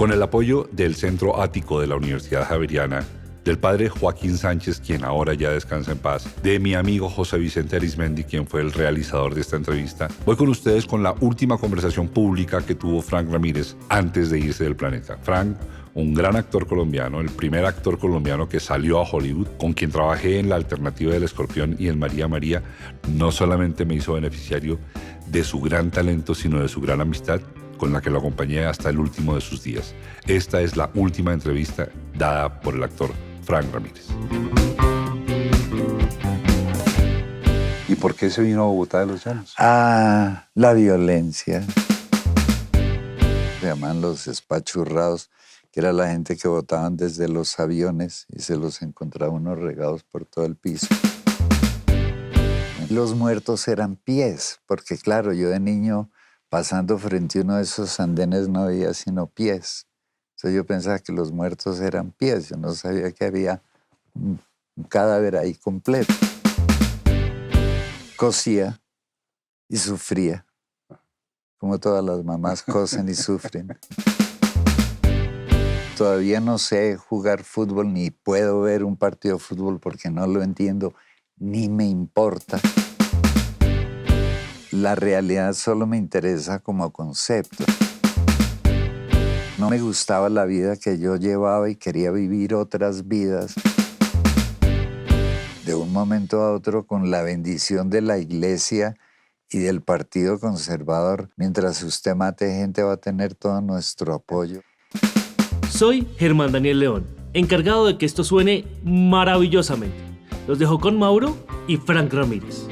Con el apoyo del Centro Ático de la Universidad Javeriana, del padre Joaquín Sánchez, quien ahora ya descansa en paz, de mi amigo José Vicente Arizmendi, quien fue el realizador de esta entrevista, voy con ustedes con la última conversación pública que tuvo Frank Ramírez antes de irse del planeta. Frank, un gran actor colombiano, el primer actor colombiano que salió a Hollywood, con quien trabajé en La Alternativa del Escorpión y en María María, no solamente me hizo beneficiario de su gran talento, sino de su gran amistad, con la que lo acompañé hasta el último de sus días. Esta es la última entrevista dada por el actor Frank Ramírez. ¿Y por qué se vino a Bogotá de los Llanos? La violencia. Se llaman los espachurrados, que era la gente que botaban desde los aviones y se los encontraba unos regados por todo el piso. Los muertos eran pies, porque claro, yo de niño pasando frente a uno de esos andenes no veía sino pies. Entonces yo pensaba que los muertos eran pies, yo no sabía que había un cadáver ahí completo. Cosía y sufría, como todas las mamás cosen y sufren. Todavía no sé jugar fútbol ni puedo ver un partido de fútbol porque no lo entiendo, ni me importa. La realidad solo me interesa como concepto. No me gustaba la vida que yo llevaba y quería vivir otras vidas. De un momento a otro, con la bendición de la iglesia y del Partido Conservador, mientras usted mate gente va a tener todo nuestro apoyo. Soy Germán Daniel León, encargado de que esto suene maravillosamente. Los dejo con Mauro y Frank Ramírez.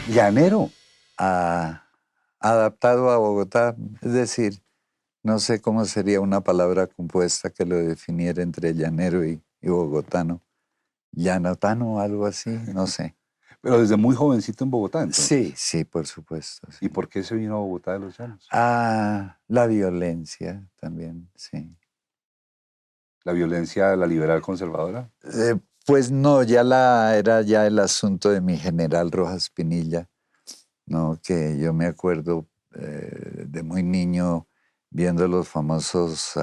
Llanero. Adaptado a Bogotá, es decir, no sé cómo sería una palabra compuesta que lo definiera entre llanero y bogotano. Llanotano o algo así, no sé. Pero desde muy jovencito en Bogotá, entonces. Sí, sí, por supuesto. Sí. ¿Y por qué se vino a Bogotá de los Llanos? La violencia también, sí. ¿La violencia, la liberal conservadora? Pues no, era ya el asunto de mi general Rojas Pinilla, ¿no? Que yo me acuerdo de muy niño viendo los famosos,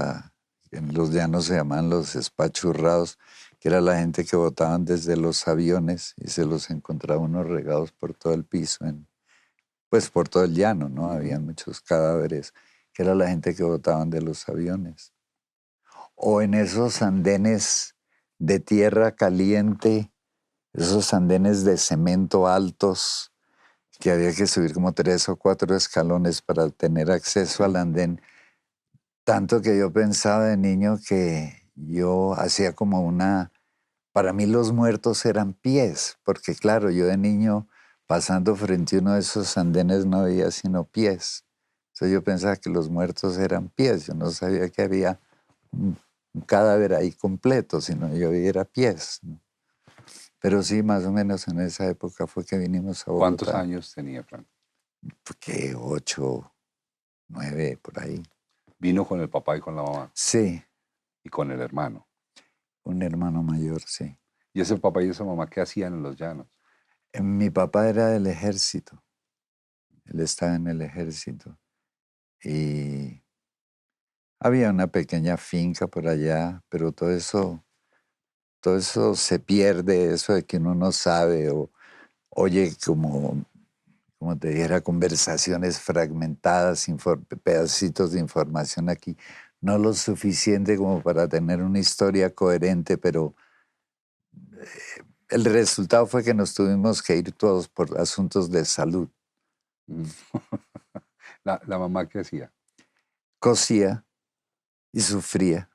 en los llanos se llaman los espachurrados, que era la gente que botaban desde los aviones y se los encontraba unos regados por todo el piso, pues por todo el llano, ¿no? Había muchos cadáveres, que era la gente que botaban de los aviones. O en esos andenes de tierra caliente, esos andenes de cemento altos, que había que subir como 3 o 4 escalones para tener acceso al andén. Tanto que yo pensaba de niño que yo hacía como para mí los muertos eran pies, porque claro, yo de niño pasando frente a uno de esos andenes no veía sino pies. Entonces yo pensaba que los muertos eran pies, yo no sabía que había un cadáver ahí completo, sino yo veía pies, ¿no? Pero sí, más o menos en esa época fue que vinimos a Bogotá. ¿Cuántos años tenía, Frank? Porque 8, 9, por ahí. ¿Vino con el papá y con la mamá? Sí. ¿Y con el hermano? Un hermano mayor, sí. ¿Y ese papá y esa mamá qué hacían en los llanos? Mi papá era del ejército. Él estaba en el ejército. Y había una pequeña finca por allá, pero todo eso se pierde, eso de que uno no sabe o oye como te dijera, conversaciones fragmentadas, pedacitos de información aquí. No lo suficiente como para tener una historia coherente, pero el resultado fue que nos tuvimos que ir todos por asuntos de salud. ¿La mamá qué hacía? Cosía y sufría,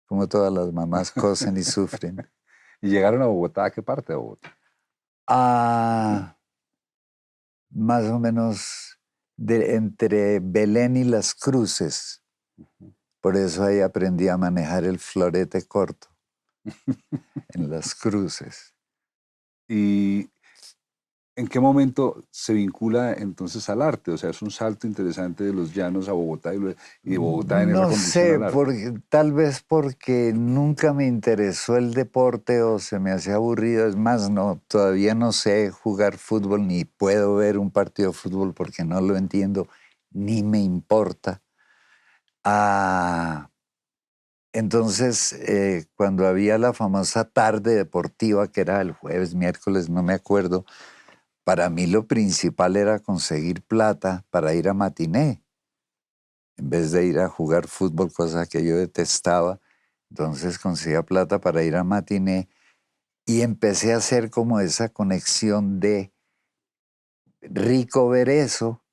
como todas las mamás cosen y sufren. ¿Y llegaron a Bogotá? ¿A qué parte de Bogotá? Más o menos entre Belén y Las Cruces. Por eso ahí aprendí a manejar el florete corto en Las Cruces. ¿Y en qué momento se vincula entonces al arte? O sea, es un salto interesante de los llanos a Bogotá y de Bogotá en esa condición al arte. No sé, tal vez porque nunca me interesó el deporte o se me hacía aburrido. Es más, no, todavía no sé jugar fútbol ni puedo ver un partido de fútbol porque no lo entiendo ni me importa. Ah, entonces, cuando había la famosa tarde deportiva, que era el jueves, miércoles, no me acuerdo, para mí lo principal era conseguir plata para ir a matiné, en vez de ir a jugar fútbol, cosa que yo detestaba. Entonces conseguía plata para ir a matiné y empecé a hacer como esa conexión de rico ver eso,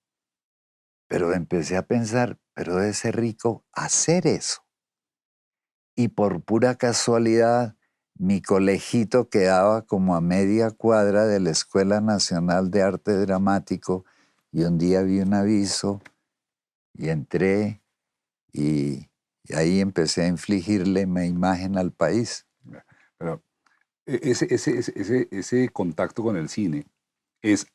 pero empecé a pensar, pero debe ser rico hacer eso. Y por pura casualidad, mi colegito quedaba como a media cuadra de la Escuela Nacional de Arte Dramático y un día vi un aviso y entré y ahí empecé a infligirle mi imagen al país. Pero ese contacto con el cine es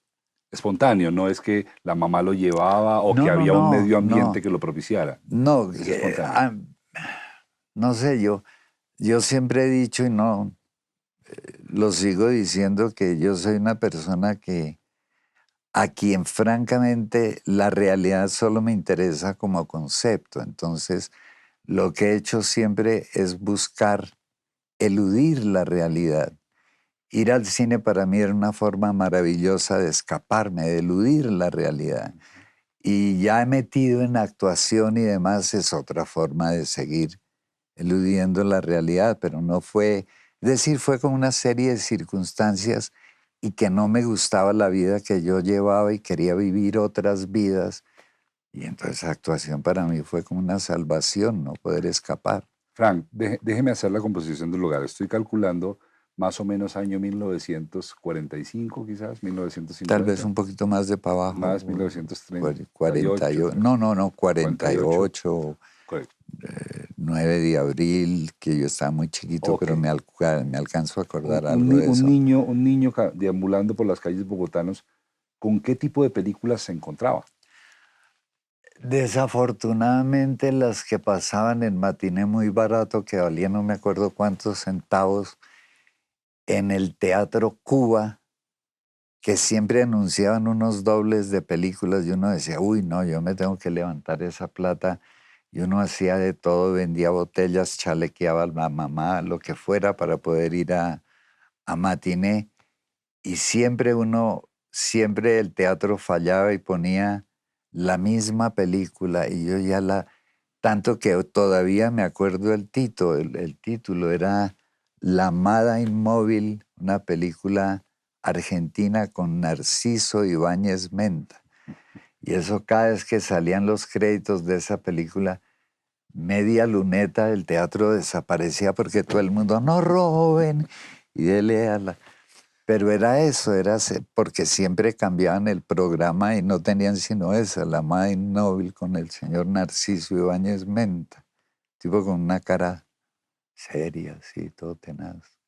espontáneo, no es que la mamá lo llevaba o que No, no, había un no, medio ambiente no, que lo propiciara. no, Es espontáneo. no sé, yo siempre he dicho y no, lo sigo diciendo que yo soy una persona que a quien francamente la realidad solo me interesa como concepto. Entonces, lo que he hecho siempre es buscar eludir la realidad. Ir al cine para mí era una forma maravillosa de escaparme, de eludir la realidad. Y ya metido en actuación y demás es otra forma de seguir eludiendo la realidad, pero no fue, es decir, fue como una serie de circunstancias y que no me gustaba la vida que yo llevaba y quería vivir otras vidas. Y entonces actuación para mí fue como una salvación, no poder escapar. Frank, déjeme hacer la composición del lugar. Estoy calculando más o menos año 1945, quizás, Tal vez 1950, un poquito más de para abajo, más 1938, 48, no, 48. 48, Correcto. 9 de abril, que yo estaba muy chiquito, Ok. pero me alcanzo a acordar algo de eso. Un niño deambulando por las calles bogotanos, ¿con qué tipo de películas se encontraba? Desafortunadamente las que pasaban en matiné muy barato, que valía no me acuerdo cuántos centavos, en el Teatro Cuba, que siempre anunciaban unos dobles de películas y uno decía, uy, no, yo me tengo que levantar esa plata. Y uno hacía de todo, vendía botellas, chalequeaba a la mamá, lo que fuera para poder ir a matiné. Y siempre el teatro fallaba y ponía la misma película y yo ya tanto que todavía me acuerdo el título era La Amada Inmóvil, una película argentina con Narciso Ibáñez Menta. Y eso cada vez que salían los créditos de esa película, media luneta del teatro desaparecía porque todo el mundo, no roben, y dele a la... Pero era eso, porque siempre cambiaban el programa y no tenían sino esa, La Amada Inmóvil con el señor Narciso Ibáñez Menta, tipo con una cara seria, así, todo tenaz.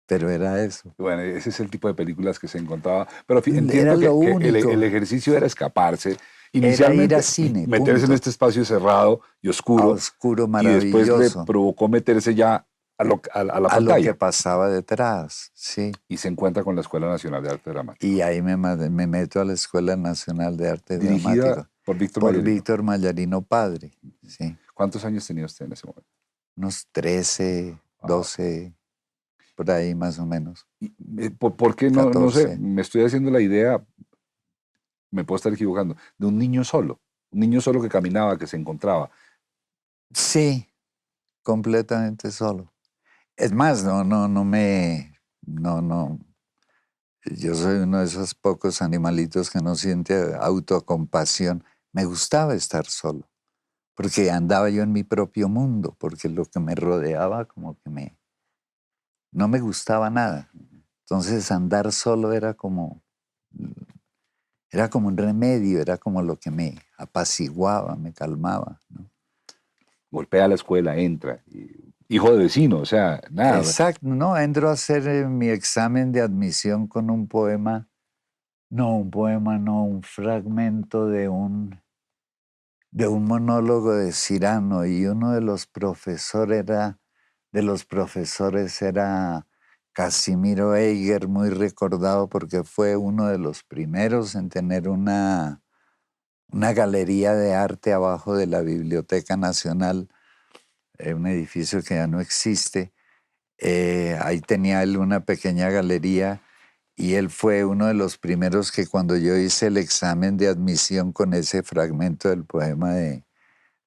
Pero era eso. Bueno, ese es el tipo de películas que se encontraba. Pero Era entiendo lo que único, el ejercicio era escaparse, era ir a inicialmente cine, meterse en punto. este espacio cerrado y A oscuro, oscuro, y después le maravilloso, provocó meterse ya a la a lo que pantalla. pasaba detrás, sí. Y se encuentra con la Escuela Nacional de Arte Y Dramático, ahí me meto a la Escuela Nacional de Arte dirigida Dramático por Víctor por Mayarino. Víctor Mayarino Padre, sí. ¿Cuántos años tenía usted en ese momento? Unos 13, Ah, 12, por ahí más o menos, y, ¿por qué no, no sé? 14. Me estoy haciendo la idea, me puedo estar equivocando, de un niño solo que caminaba, que se encontraba. Sí, completamente solo. Es más, no, yo soy uno de esos pocos animalitos que no siente autocompasión. Me gustaba estar solo, porque andaba yo en mi propio mundo, porque lo que me rodeaba como que no me gustaba nada. Entonces andar solo era como un remedio, era como lo que me apaciguaba, me calmaba, ¿no? Golpea la escuela, entra, hijo de vecino, o sea, nada. Exacto, no, entro a hacer mi examen de admisión con un poema, un fragmento de un monólogo de Cyrano y uno de los profesores era Casimiro Eiger, muy recordado porque fue uno de los primeros en tener una galería de arte abajo de la Biblioteca Nacional, un edificio que ya no existe. Ahí tenía él una pequeña galería y él fue uno de los primeros que cuando yo hice el examen de admisión con ese fragmento del poema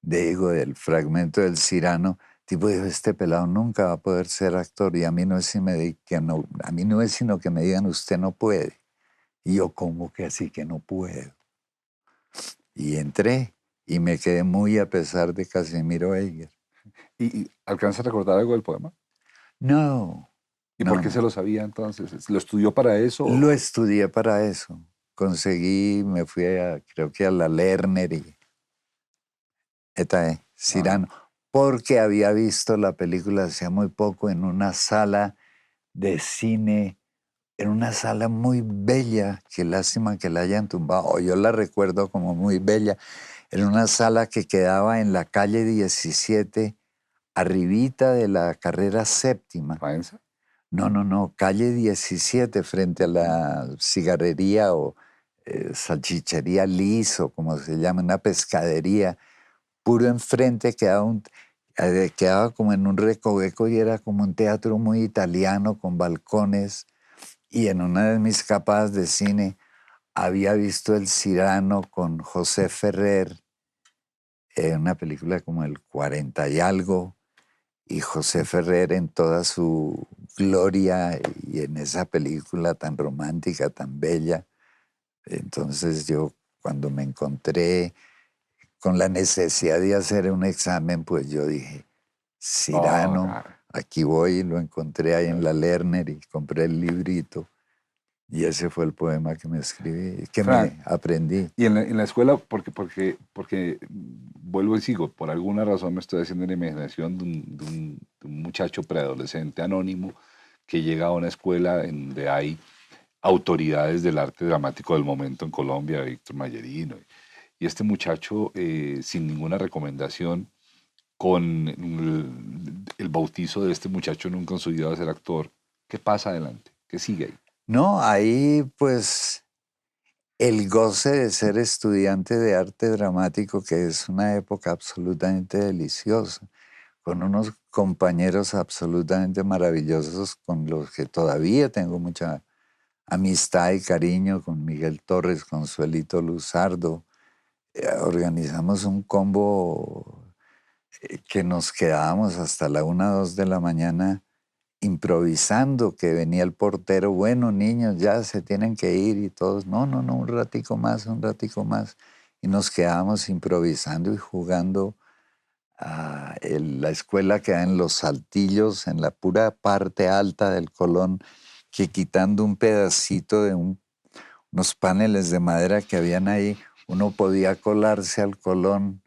del fragmento del Cirano, tipo dijo, este pelado nunca va a poder ser actor y a mí no es, a mí no es sino que me digan usted no puede. Y yo, ¿cómo que así que no puedo? Y entré y me quedé muy a pesar de Casimiro Eiger. ¿Y alcanza a recordar algo del poema? No. ¿Y no, por qué no. se lo sabía entonces? ¿Lo estudió para eso? Lo estudié para eso. Conseguí, me fui creo que a la Lerner y Cirano, porque había visto la película hacía muy poco en una sala de cine, en una sala muy bella, qué lástima que la hayan tumbado, o yo la recuerdo como muy bella, en una sala que quedaba en la calle 17, arribita de la carrera séptima. ¿Faenza? No, calle 17, frente a la cigarrería o salchichería Liz, o como se llama, una pescadería. Puro enfrente quedaba como en un recoveco y era como un teatro muy italiano con balcones. Y en una de mis capas de cine había visto El Cirano con José Ferrer, una película como el 40 y algo, y José Ferrer en toda su gloria y en esa película tan romántica, tan bella. Entonces yo cuando me encontré con la necesidad de hacer un examen, pues yo dije, Oh, Cirano, aquí voy, lo encontré ahí en la Lerner y compré el librito. Y ese fue el poema que me escribí, que Frank, me aprendí. y en la escuela, porque vuelvo y sigo, por alguna razón me estoy haciendo la imaginación de un muchacho preadolescente anónimo que llega a una escuela en donde hay autoridades del arte dramático del momento en Colombia, Víctor Mayerino, y este muchacho, sin ninguna recomendación, con el bautizo de este muchacho nunca en su vida va a ser actor, ¿qué pasa adelante? ¿Qué sigue ahí? No, ahí pues el goce de ser estudiante de arte dramático, que es una época absolutamente deliciosa, con unos compañeros absolutamente maravillosos con los que todavía tengo mucha amistad y cariño, con Miguel Torres, con Suelito Luzardo. Organizamos un combo que nos quedábamos hasta la 1, 2 de la mañana improvisando, que venía el portero, bueno, niños, ya se tienen que ir, y todos, no, un ratico más, un ratico más. Y nos quedábamos improvisando y jugando. La escuela queda en Los Saltillos, en la pura parte alta del Colón, que quitando un pedacito de unos paneles de madera que habían ahí, uno podía colarse al Colón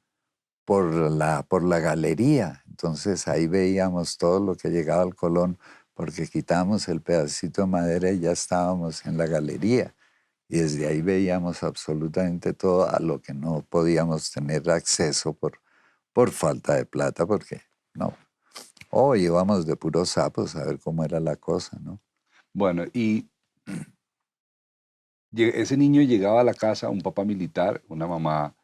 por la galería. Entonces ahí veíamos todo lo que llegaba al Colón, porque quitamos el pedacito de madera y ya estábamos en la galería. Y desde ahí veíamos absolutamente todo a lo que no podíamos tener acceso por falta de plata, porque no. O íbamos de puros sapos a ver cómo era la cosa, ¿no? Bueno, y ese niño llegaba a la casa, un papá militar, una mamá,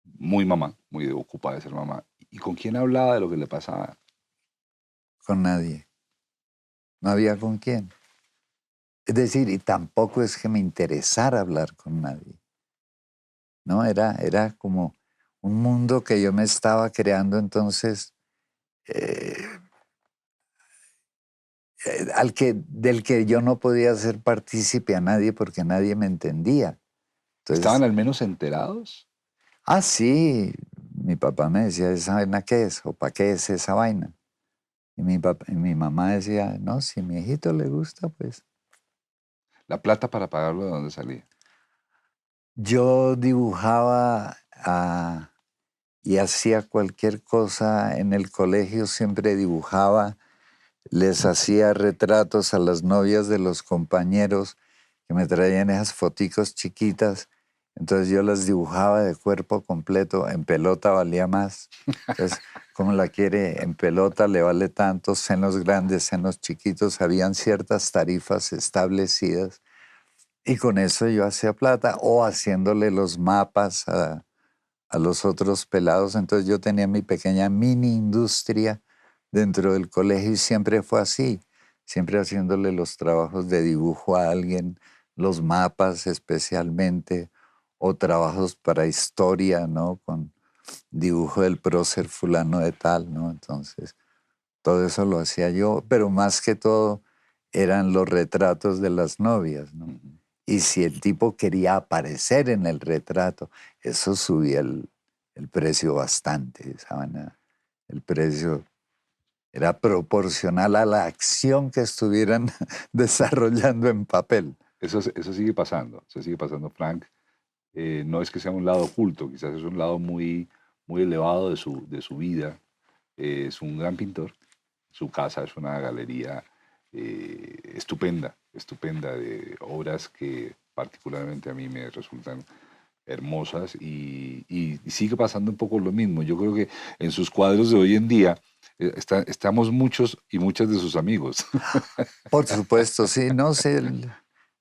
muy ocupada de ser mamá. ¿Y con quién hablaba de lo que le pasaba? Con nadie. No había con quién. Es decir, y tampoco es que me interesara hablar con nadie. ¿No? Era como un mundo que yo me estaba creando, entonces, eh, del que yo no podía ser partícipe a nadie porque nadie me entendía. ¿Estaban Entonces, al menos enterados? sí, mi papá me decía, ¿esa vaina qué es? ¿O para qué es esa vaina? Y mi mamá decía, no, si a mi hijito le gusta, pues. ¿La plata para pagarlo de dónde salía? Yo dibujaba y hacía cualquier cosa en el colegio, siempre dibujaba, les hacía retratos a las novias de los compañeros que me traían esas foticos chiquitas, entonces yo las dibujaba de cuerpo completo, en pelota valía más. Entonces, como la quiere en pelota, le vale tanto, senos grandes, senos chiquitos, habían ciertas tarifas establecidas. Y con eso yo hacía plata o haciéndole los mapas a los otros pelados. Entonces yo tenía mi pequeña mini industria dentro del colegio y siempre fue así, siempre haciéndole los trabajos de dibujo a alguien, los mapas especialmente, o trabajos para historia, ¿no? Con dibujo del prócer fulano de tal, ¿no? Entonces, todo eso lo hacía yo, pero más que todo eran los retratos de las novias, ¿no? Ujú. Y si el tipo quería aparecer en el retrato, eso subía el precio bastante, ¿saben? El precio era proporcional a la acción que estuvieran desarrollando en papel. Eso sigue pasando, Frank. No es que sea un lado oculto, quizás es un lado muy, muy elevado de su vida. Es un gran pintor. Su casa es una galería estupenda, estupenda, de obras que particularmente a mí me resultan hermosas y sigue pasando un poco lo mismo. Yo creo que en sus cuadros de hoy en día estamos muchos y muchas de sus amigos. Por supuesto, sí, no sé,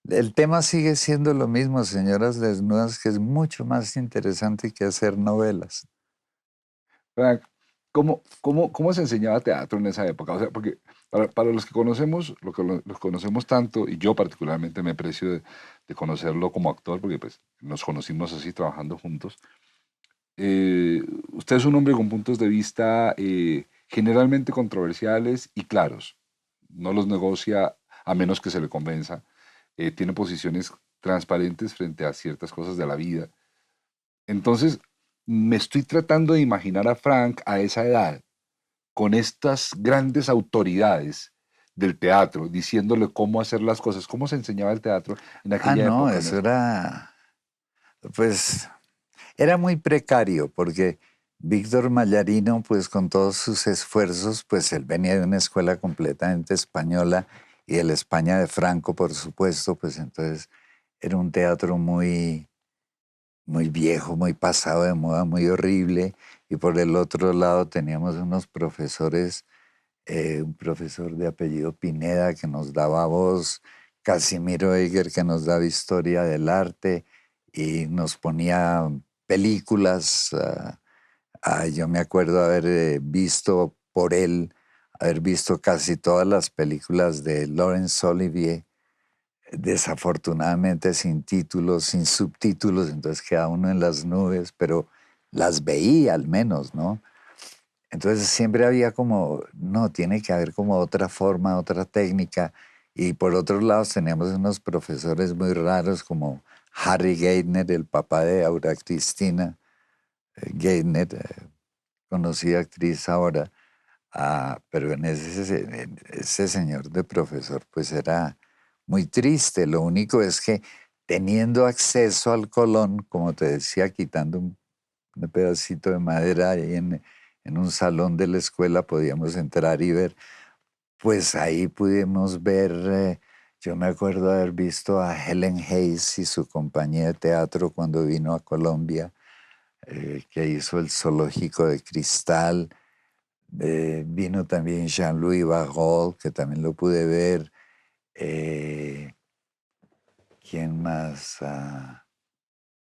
el tema sigue siendo lo mismo, señoras desnudas, que es mucho más interesante que hacer novelas. Frank, ¿cómo se enseñaba teatro en esa época? O sea, porque para los que conocemos, los conocemos tanto, y yo particularmente me aprecio de conocerlo como actor, porque pues nos conocimos así trabajando juntos. Usted es un hombre con puntos de vista generalmente controversiales y claros. No los negocia a menos que se le convenza. Tiene posiciones transparentes frente a ciertas cosas de la vida. Entonces, me estoy tratando de imaginar a Frank a esa edad, con estas grandes autoridades del teatro, diciéndole cómo hacer las cosas, cómo se enseñaba el teatro en Ah, aquella no, época. En eso esa... era, pues, era muy precario porque Víctor Mallarino, pues con todos sus esfuerzos, pues él venía de una escuela completamente española y de la España de Franco, por supuesto, pues entonces era un teatro muy, muy viejo, muy pasado de moda, muy horrible. Y por el otro lado teníamos unos profesores, un profesor de apellido Pineda que nos daba voz, Casimiro Eiger que nos daba historia del arte y nos ponía películas. Yo me acuerdo haber visto por él, haber visto casi todas las películas de Laurence Olivier, desafortunadamente sin títulos, sin subtítulos, entonces queda uno en las nubes, pero las veía al menos, ¿no? Entonces siempre había como, no, tiene que haber como otra forma, otra técnica. Y por otros lados teníamos unos profesores muy raros como Harry Geithner, el papá de Aura Cristina Geithner, conocida actriz ahora. Pero en ese señor de profesor pues era muy triste. Lo único es que teniendo acceso al Colón, como te decía, quitando un pedacito de madera ahí en un salón de la escuela podíamos entrar y ver, pues ahí pudimos ver, yo me acuerdo haber visto a Helen Hayes y su compañía de teatro cuando vino a Colombia, que hizo el Zoológico de Cristal. Vino también Jean-Louis Barrault, que también lo pude ver. Eh, ¿Quién más?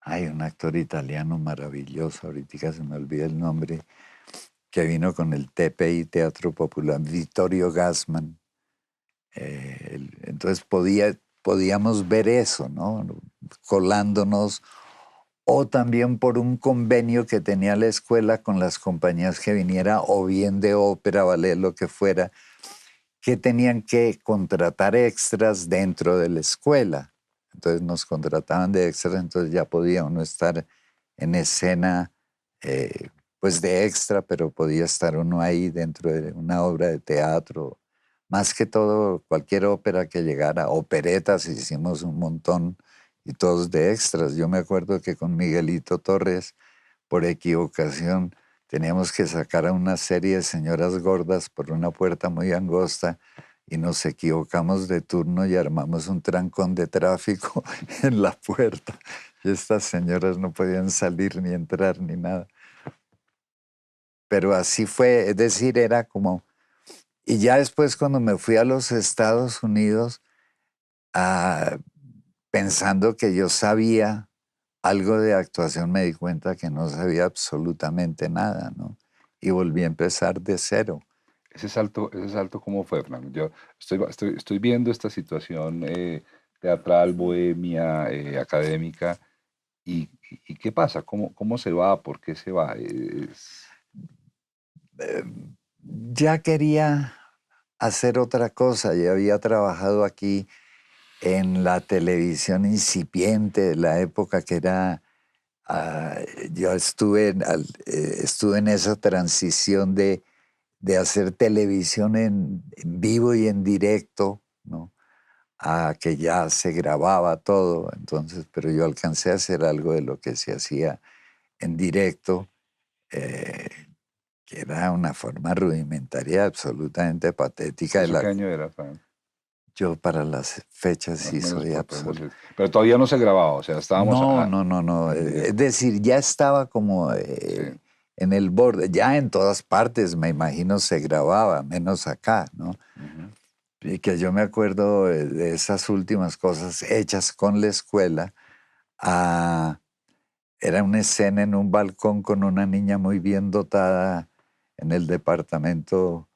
Hay un actor italiano maravilloso, ahorita se me olvida el nombre, que vino con el TPI, Teatro Popular, Vittorio Gassman. Entonces podíamos ver eso, ¿no? Colándonos, o también por un convenio que tenía la escuela con las compañías que viniera, o bien de ópera, ballet, lo que fuera, que tenían que contratar extras dentro de la escuela. Entonces nos contrataban de extras, entonces ya podía uno estar en escena, eh, pues de extra, pero podía estar uno ahí dentro de una obra de teatro. Más que todo, cualquier ópera que llegara, operetas, hicimos un montón y todos de extras. Yo me acuerdo que con Miguelito Torres, por equivocación, teníamos que sacar a una serie de señoras gordas por una puerta muy angosta y nos equivocamos de turno y armamos un trancón de tráfico en la puerta. Y estas señoras no podían salir ni entrar ni nada. Pero así fue, es decir, era como... Y ya después cuando me fui a los Estados Unidos, ah, pensando que yo sabía algo de actuación, me di cuenta que no sabía absolutamente nada, ¿no? Y volví a empezar de cero. Ese salto, ¿cómo fue, Frank? Yo estoy viendo esta situación teatral, bohemia, académica, y ¿qué pasa? ¿Cómo se va? ¿Por qué se va? Eh, ya quería hacer otra cosa. Yo había trabajado aquí en la televisión incipiente de la época que era... ah, yo estuve en esa transición de hacer televisión en vivo y en directo, ¿no? A que ya se grababa todo. Entonces, pero yo alcancé a hacer algo de lo que se hacía en directo. eh, que era una forma rudimentaria absolutamente patética de ¿Eso la... qué año era, Frank? Yo para las fechas Más sí o menos, soy podemos absoluto. decir. Pero todavía no se grababa, o sea, estábamos No, no, no, no. en Es directo. decir, ya estaba como Sí. en el borde, ya en todas partes me imagino se grababa, menos acá, ¿no? Ujú. Y que yo me acuerdo de esas últimas cosas hechas con la escuela. ah, Era una escena en un balcón con una niña muy bien dotada en el departamento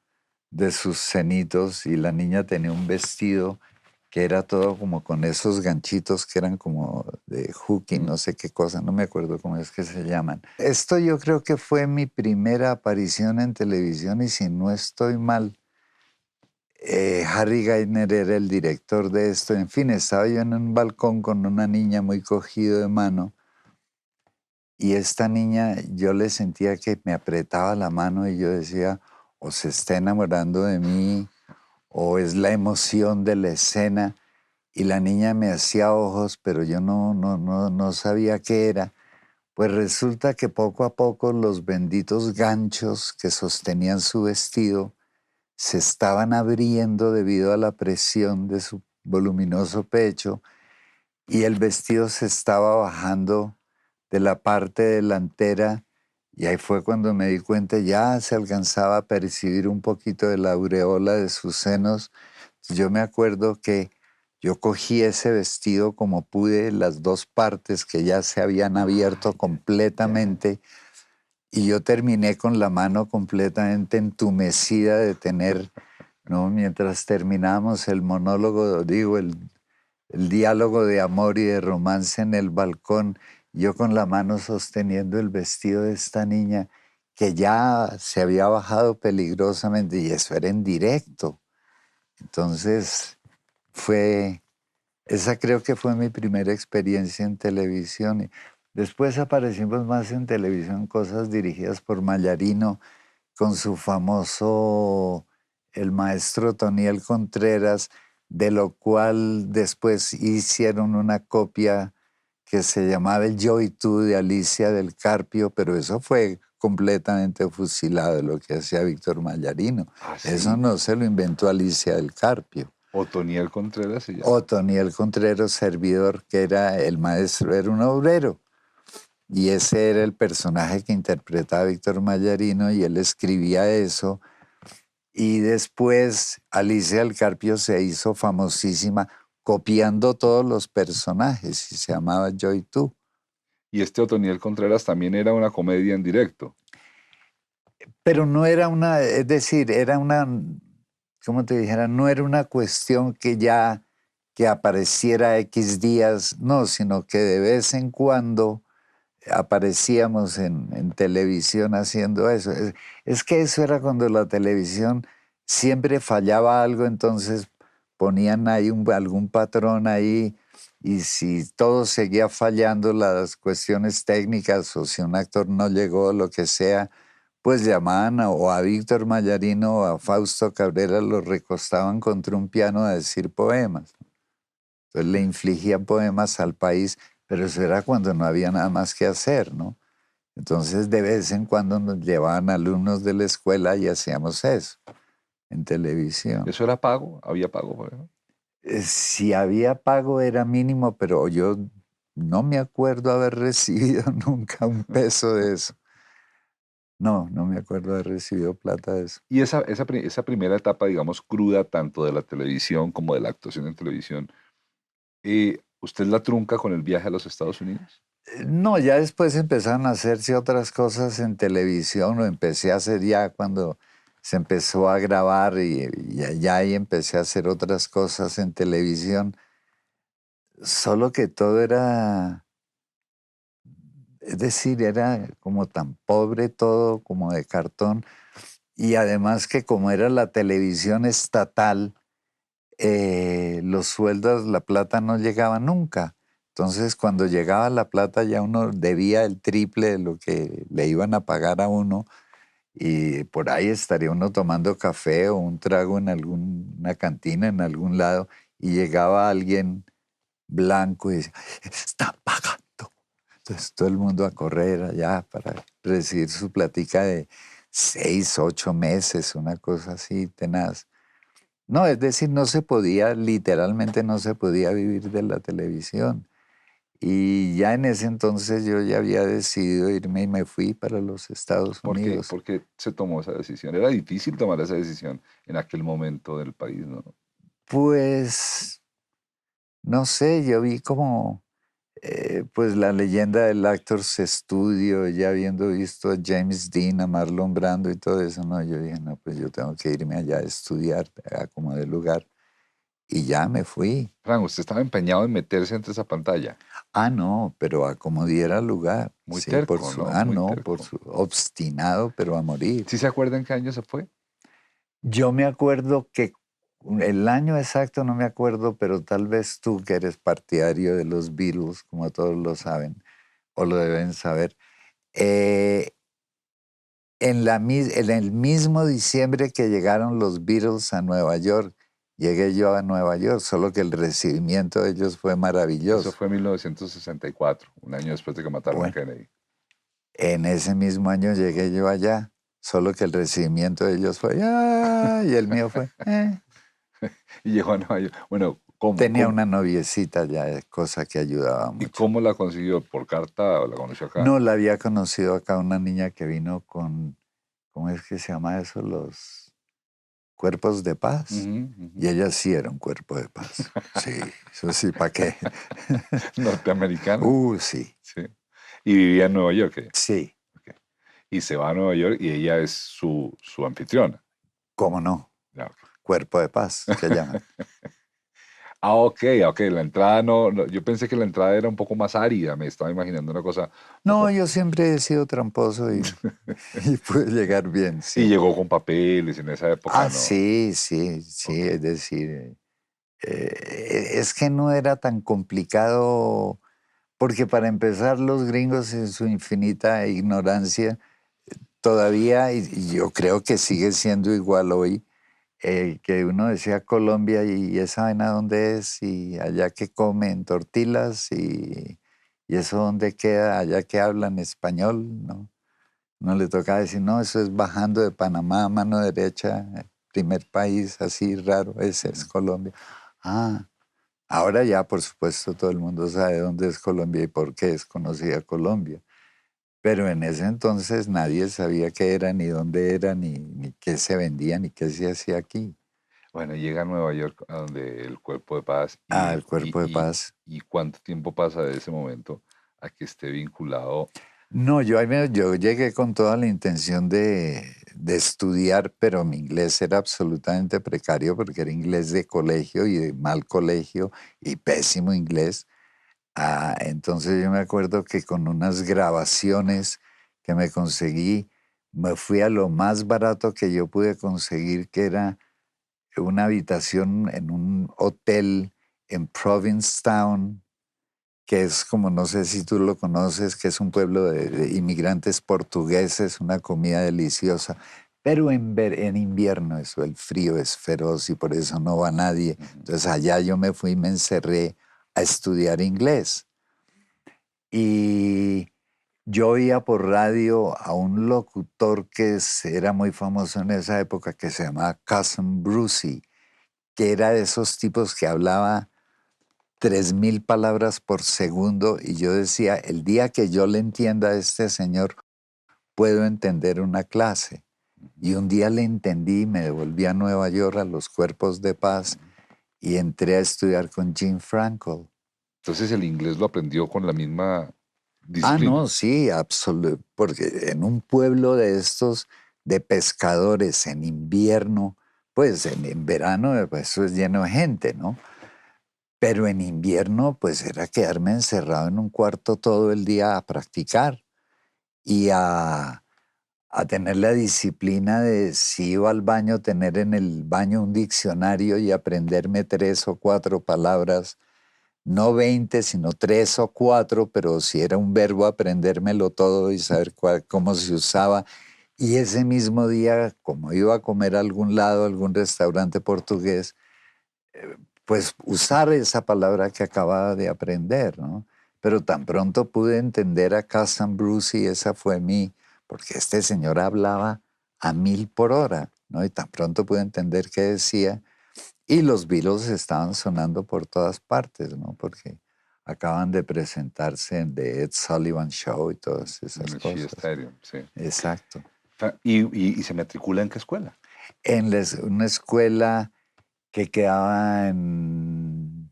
de sus cenitos, y la niña tenía un vestido que era todo como con esos ganchitos que eran como de hooking, Mm. no sé qué cosa, no me acuerdo cómo es que se llaman. Esto yo creo que fue mi primera aparición en televisión, y si no estoy mal, Harry Gainer era el director de esto. En fin, estaba yo en un balcón con una niña muy cogido de mano, y esta niña, yo le sentía que me apretaba la mano, y yo decía, o se está enamorando de mí, o es la emoción de la escena. Y la niña me hacía ojos, pero yo no sabía qué era. Pues resulta que poco a poco los benditos ganchos que sostenían su vestido se estaban abriendo debido a la presión de su voluminoso pecho, y el vestido se estaba bajando de la parte delantera, y ahí fue cuando me di cuenta, ya se alcanzaba a percibir un poquito de la aureola de sus senos. Yo me acuerdo que yo cogí ese vestido como pude, las dos partes que ya se habían abierto completamente, y yo terminé con la mano completamente entumecida de tener, ¿no? Mientras terminábamos el monólogo, digo, el diálogo de amor y de romance en el balcón, yo con la mano sosteniendo el vestido de esta niña que ya se había bajado peligrosamente, y eso era en directo. Entonces, esa creo que fue mi primera experiencia en televisión. Y después aparecimos más en televisión, cosas dirigidas por Mallarino, con su famoso El maestro Toniel Contreras, de lo cual después hicieron una copia que se llamaba El Yo y Tú de Alicia del Carpio, pero eso fue completamente fusilado, lo que hacía Víctor Mallarino. Ah, Eso sí. no se lo inventó Alicia del Carpio. Otoniel Contreras se llama. Otoniel Contreras, servidor, que era el maestro, era un obrero. Y ese era el personaje que interpretaba Víctor Mallarino, y él escribía eso. Y después Alicia del Carpio se hizo famosísima copiando todos los personajes, y se llamaba Yo y Tú. Y este Otoniel Contreras también era una comedia en directo. Pero no era una, es decir, era una, como te dijera, no era una cuestión que ya que apareciera X días, no, sino que de vez en cuando aparecíamos en televisión haciendo eso. Es que eso era cuando la televisión siempre fallaba algo, entonces ponían ahí algún patrón ahí, y si todo seguía fallando, las cuestiones técnicas, o si un actor no llegó, lo que sea, pues llamaban o a Víctor Mallarino o a Fausto Cabrera, los recostaban contra un piano a decir poemas. Entonces le infligían poemas al país, pero eso era cuando no había nada más que hacer, ¿no? Entonces de vez en cuando nos llevaban alumnos de la escuela y hacíamos eso en televisión. ¿Eso era pago? ¿Había pago por eso? Si había pago era mínimo, pero yo no me acuerdo haber recibido nunca un peso de eso. No, no me acuerdo haber recibido plata de eso. Y esa primera etapa, digamos, cruda, tanto de la televisión como de la actuación en televisión, ¿Usted la trunca con el viaje a los Estados Unidos? No, ya después empezaron a hacerse otras cosas en televisión, lo empecé a hacer ya cuando se empezó a grabar y ya ahí empecé a hacer otras cosas en televisión, solo que todo era, es decir, era como tan pobre todo, como de cartón, y además que como era la televisión estatal, los sueldos, la plata no llegaba nunca. Entonces, cuando llegaba la plata ya uno debía el triple de lo que le iban a pagar a uno y por ahí estaría uno tomando café o un trago en alguna cantina, en algún lado, y llegaba alguien blanco y decía, está pagando. Entonces todo el mundo a correr allá para recibir su platica de 6, 8 meses, una cosa así tenaz. No, es decir, no se podía, literalmente no se podía vivir de la televisión. Y ya en ese entonces yo ya había decidido irme y me fui para los Estados Unidos. ¿Por qué se tomó esa decisión? Era difícil tomar esa decisión en aquel momento del país, ¿no? Pues, no sé, yo vi como, pues la leyenda del Actors Studio, ya habiendo visto a James Dean, a Marlon Brando y todo eso, no, yo dije, no, pues yo tengo que irme allá a estudiar, a como de lugar. Y ya me fui. Frank, usted estaba empeñado en meterse entre esa pantalla. Ah, no, pero a como diera lugar. Muy Sí, por terco, su, ¿no? ah, Muy no, por terco. su obstinado, pero a morir. ¿Sí se acuerda en qué año se fue? Yo me acuerdo que el año exacto no me acuerdo, pero tal vez tú que eres partidario de los Beatles, como todos lo saben, o lo deben saber, eh, en el mismo diciembre que llegaron los Beatles a Nueva York, llegué yo a Nueva York, solo que el recibimiento de ellos fue Eso maravilloso. fue en 1964, un año después de que mataron a Bueno, Kennedy. en ese mismo año llegué yo allá, solo que el recibimiento de ellos fue, ¡ah! Y el mío fue, ". Y llegó a Nueva York. Bueno, Tenía una noviecita ya, cosa que ayudaba ¿Y mucho. cómo la consiguió? ¿Por carta o la conoció acá? No la había conocido acá una niña que vino con, ¿cómo es que se llama eso? Los cuerpos de paz. Ujú, ujú. Y ella sí era un cuerpo de paz. Sí, eso sí, ¿para qué? Norteamericana. Sí, Sí. Y vivía en Nueva York. ¿Eh? sí, Ok. Y se va a Nueva York y ella es su anfitriona. ¿cómo no? Ya, ok. Cuerpo de paz, se llama. Ok, ok. La entrada yo pensé que la entrada era un poco más árida. Me estaba imaginando una cosa un No, poco. yo siempre he sido tramposo y pude llegar bien, Y sí. llegó con papeles en esa época, Ah, ¿no? sí, sí, sí, Ok. es decir, es que no era tan complicado, porque para empezar los gringos en su infinita ignorancia todavía, y yo creo que sigue siendo igual hoy, que uno decía Colombia y esa vaina dónde es y allá que comen tortillas y eso dónde queda, allá que hablan español, ¿no? No le toca decir, no, eso es bajando de Panamá, mano derecha, primer país así raro, ese es Colombia. Ah, ahora ya por supuesto todo el mundo sabe dónde es Colombia y por qué es conocida Colombia. Pero en ese entonces nadie sabía qué era, ni dónde era, ni qué se vendía, ni qué se hacía aquí. Bueno, llega a Nueva York, a donde el Cuerpo de Paz, Ah, el Cuerpo de Paz. y cuánto tiempo pasa de ese momento a que esté vinculado. No, yo llegué con toda la intención de estudiar, pero mi inglés era absolutamente precario porque era inglés de colegio y de mal colegio y pésimo inglés. Entonces yo me acuerdo que con unas grabaciones que me conseguí, me fui a lo más barato que yo pude conseguir, que era una habitación en un hotel en Provincetown, que es como, no sé si tú lo conoces, que es un pueblo de inmigrantes portugueses, una comida deliciosa, pero en invierno eso, el frío es feroz y por eso no va nadie. Entonces allá yo me fui y me encerré a estudiar inglés. Y yo oía por radio a un locutor que era muy famoso en esa época, que se llamaba Cousin Brucey, que era de esos tipos que hablaba 3000 palabras por segundo y yo decía, el día que yo le entienda a este señor, puedo entender una clase. Y un día le entendí y me devolví a Nueva York a los Cuerpos de Paz y entré a estudiar con Jim Frankel. Entonces el inglés lo aprendió con la misma Ah, disciplina. no, sí, absoluto, porque en un pueblo de estos de pescadores en invierno, pues en verano pues, eso es lleno de gente, ¿no? Pero en invierno pues era quedarme encerrado en un cuarto todo el día a practicar y a tener la disciplina de si iba al baño, tener en el baño un diccionario y aprenderme 3 o 4 palabras, no 20, sino 3 o 4, pero si era un verbo, aprendérmelo todo y saber cómo se usaba. Y ese mismo día, como iba a comer a algún lado, algún restaurante portugués, pues usar esa palabra que acababa de aprender, ¿no? Pero tan pronto pude entender a Cousin Bruce y esa fue porque este señor hablaba a 1000 por hora, ¿no? Y tan pronto pude entender qué decía. Y los Beatles estaban sonando por todas partes, ¿no? Porque acaban de presentarse en The Ed Sullivan Show y todas En esas el Shea cosas. Stadium, sí. Exacto. ¿Y se matricula en qué escuela? Una escuela que quedaba en,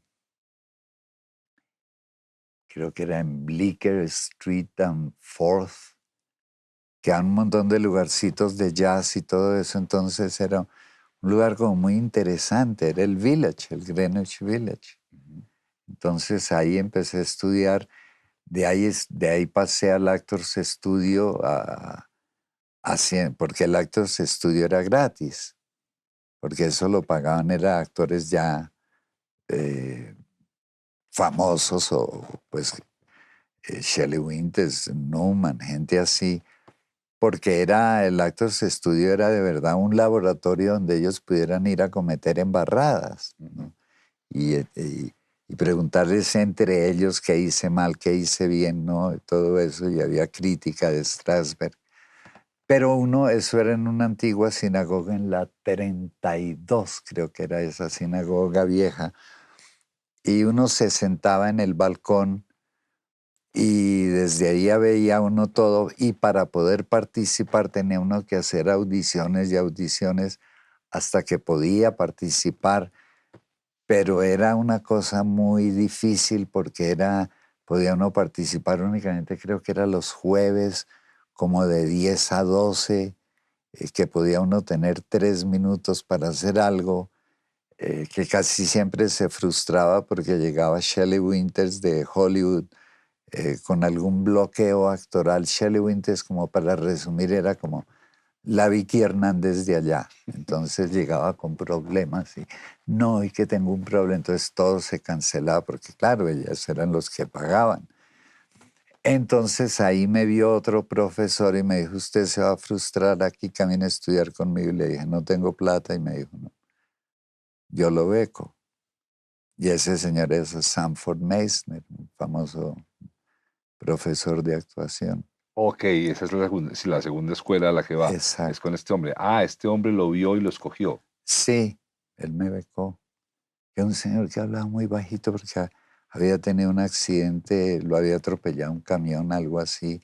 creo que era en Bleecker Street and Fourth, quedaban un montón de lugarcitos de jazz y todo eso, entonces era un lugar como muy interesante, era el Village, el Greenwich Village. Entonces ahí empecé a estudiar. De ahí pasé al Actors Studio porque el Actors Studio era gratis, porque eso lo pagaban, era actores ya eh, famosos o pues Shelley Winters, Newman, gente así, porque el Actors Studio era de verdad un laboratorio donde ellos pudieran ir a cometer embarradas, ¿no? Y preguntarles entre ellos qué hice mal, qué hice bien, ¿no? Todo eso, y había crítica de Strasberg. Pero eso era en una antigua sinagoga en la 32, creo que era esa sinagoga vieja, y uno se sentaba en el balcón y desde ahí ya veía uno todo, y para poder participar tenía uno que hacer audiciones y audiciones hasta que podía participar, pero era una cosa muy difícil porque podía uno participar únicamente, creo que era los jueves, como de 10 a 12, que podía uno tener 3 minutos para hacer algo, que casi siempre se frustraba porque llegaba Shelley Winters de Hollywood con algún bloqueo actoral. Shelley Winters, como para resumir, era como la Vicky Hernández de allá. Entonces llegaba con problemas y no, y que tengo un problema. Entonces todo se cancelaba porque, claro, ellas eran los que pagaban. Entonces ahí me vio otro profesor y me dijo, usted se va a frustrar aquí, camine a estudiar conmigo. Y le dije, no tengo plata. Y me dijo, no, yo lo beco. Y ese señor es Sanford Meisner, un famoso profesor de actuación. Ok, esa es la segunda escuela a la que va. Es Exacto. con este hombre. Ah, este hombre lo vio y lo escogió. Sí, él me becó. Que un señor que hablaba muy bajito porque había tenido un accidente, lo había atropellado un camión, algo así,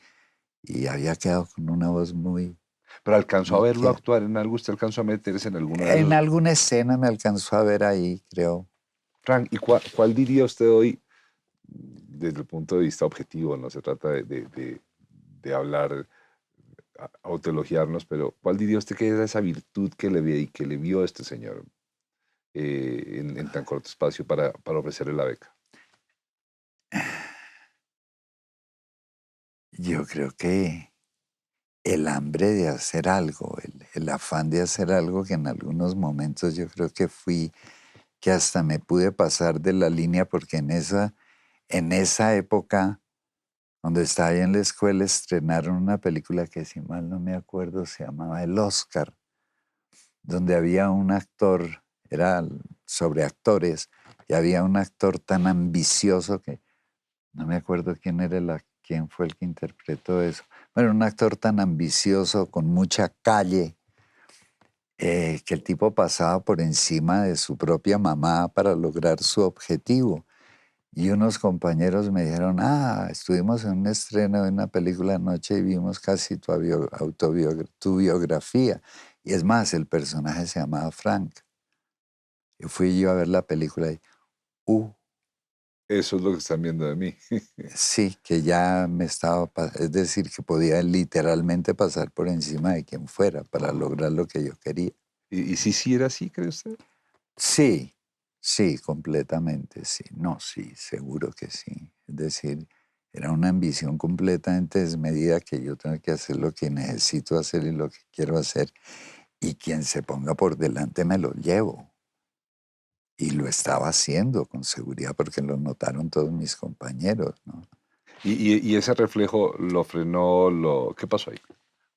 y había quedado con una voz muy, Pero alcanzó a muy verlo quieta. actuar en algo. ¿Usted alcanzó a meterse en alguno de En esos? alguna escena me alcanzó a ver ahí, creo. Frank, ¿y cuál diría usted hoy, desde el punto de vista objetivo? No se trata de hablar, autoelogiarnos, pero ¿cuál diría usted que es esa virtud que le vi y que le vio este señor en tan corto espacio para ofrecerle la beca? Yo creo que el hambre de hacer algo, el afán de hacer algo, que en algunos momentos yo creo que hasta me pude pasar de la línea porque en esa época, cuando estaba ahí en la escuela, estrenaron una película que, si mal no me acuerdo, se llamaba El Oscar, donde había un actor, era sobre actores, y había un actor tan ambicioso que no me acuerdo quién fue el que interpretó eso. Bueno, un actor tan ambicioso, con mucha calle, que el tipo pasaba por encima de su propia mamá para lograr su objetivo. Y unos compañeros me dijeron, estuvimos en un estreno de una película anoche y vimos casi tu biografía. Y es más, el personaje se llamaba Frank. Y fui yo a ver la película y, Eso es lo que están viendo de mí. Sí, que ya me estaba, es decir, que podía literalmente pasar por encima de quien fuera para lograr lo que yo quería. ¿Y sí era así, cree usted? Sí, sí, completamente, sí. No, sí, seguro que sí. Es decir, era una ambición completamente desmedida que yo tengo que hacer lo que necesito hacer y lo que quiero hacer. Y quien se ponga por delante me lo llevo. Y lo estaba haciendo con seguridad porque lo notaron todos mis compañeros, ¿no? Y ese reflejo lo frenó, ¿qué pasó ahí?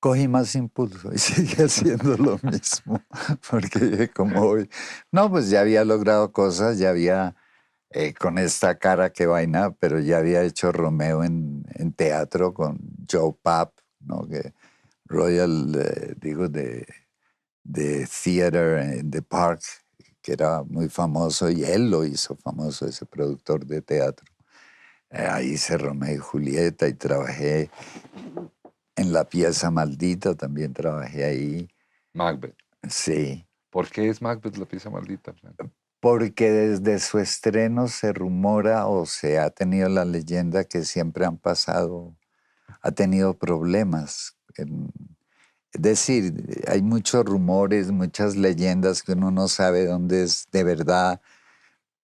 Cogí más impulso y seguí haciendo lo mismo, porque como hoy, no, pues ya había logrado cosas, ya había, con esta cara que vaina, pero ya había hecho Romeo en teatro con Joe Papp, ¿no? Que Royal, digo, de Theater in the Park, que era muy famoso, y él lo hizo famoso, ese productor de teatro. Ahí hice Romeo y Julieta y trabajé en la pieza Maldita, también trabajé ahí. Macbeth. Sí, ¿Por qué es Macbeth la pieza maldita, Frank? porque desde su estreno se rumora o se ha tenido la leyenda que siempre han pasado, ha tenido problemas. Es decir, hay muchos rumores, muchas leyendas que uno no sabe dónde es de verdad,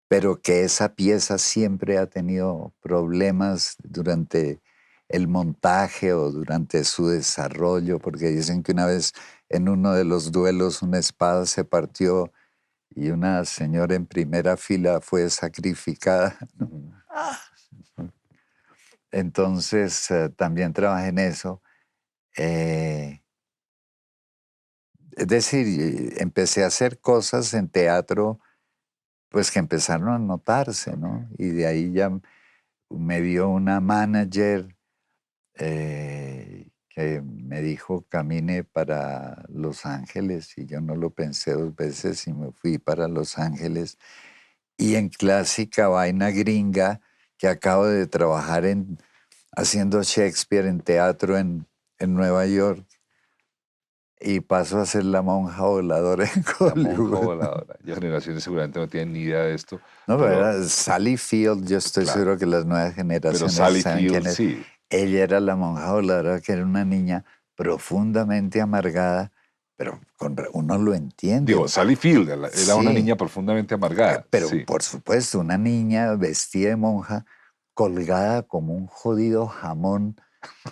pero que esa pieza siempre ha tenido problemas durante el montaje o durante su desarrollo, porque dicen que una vez en uno de los duelos una espada se partió y una señora en primera fila fue sacrificada. Entonces, también trabajé en eso. Eh, es decir, empecé a hacer cosas en teatro, pues que empezaron a notarse, ¿no? Y de ahí ya me vio una manager que me dijo camine para Los Ángeles y yo no lo pensé dos veces y me fui para Los Ángeles. Y en clásica vaina gringa, que acabo de trabajar haciendo Shakespeare en teatro en Nueva York, y paso a ser la monja voladora en La monja Hollywood. voladora. Ya generaciones seguramente no tienen ni idea de esto, No, pero pero era Sally Field, yo estoy claro. seguro que las nuevas Pero generaciones Sally saben Field quién es. sí. Ella era la monja voladora, que era una niña profundamente amargada, pero uno lo entiende. Digo, Sally Field era una Sí, niña profundamente amargada. pero Sí. por supuesto, una niña vestida de monja, colgada como un jodido jamón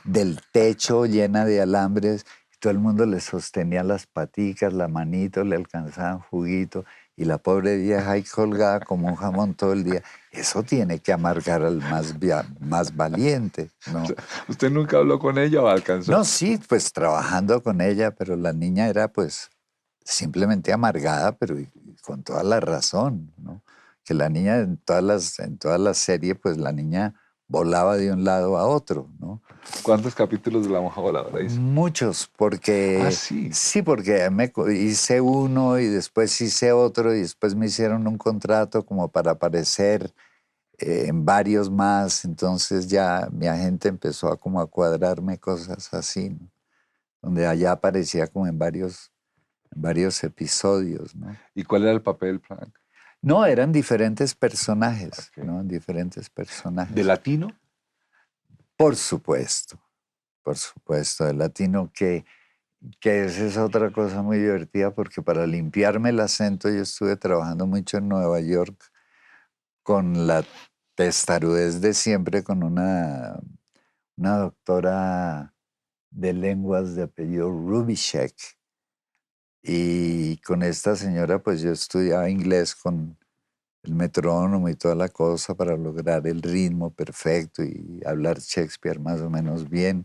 del techo, llena de alambres. Todo el mundo le sostenía las paticas, la manito, le alcanzaban juguito. Y la pobre vieja ahí colgada como un jamón todo el día. Eso tiene que amargar al más valiente, ¿no? ¿Usted nunca habló con ella o alcanzó? No, sí, pues trabajando con ella, pero la niña era pues simplemente amargada, pero con toda la razón, ¿no? Que la niña en todas las series, pues la niña volaba de un lado a otro, ¿no? ¿Cuántos capítulos de La monja voladora hizo? Muchos, Ah, porque sí. sí, porque hice uno y después hice otro y después me hicieron un contrato como para aparecer en varios más, entonces ya mi agente empezó a como a cuadrarme cosas así, ¿no? Donde allá aparecía como en varios episodios, ¿no? ¿Y cuál era el papel, Frank? No, eran diferentes personajes, Ok. ¿no? Diferentes ¿De personajes. latino? Por supuesto, el latino que esa es otra cosa muy divertida porque para limpiarme el acento yo estuve trabajando mucho en Nueva York con la testarudez de siempre con una doctora de lenguas de apellido Rubishek. Y con esta señora pues yo estudiaba inglés con el metrónomo y toda la cosa para lograr el ritmo perfecto y hablar Shakespeare más o menos bien.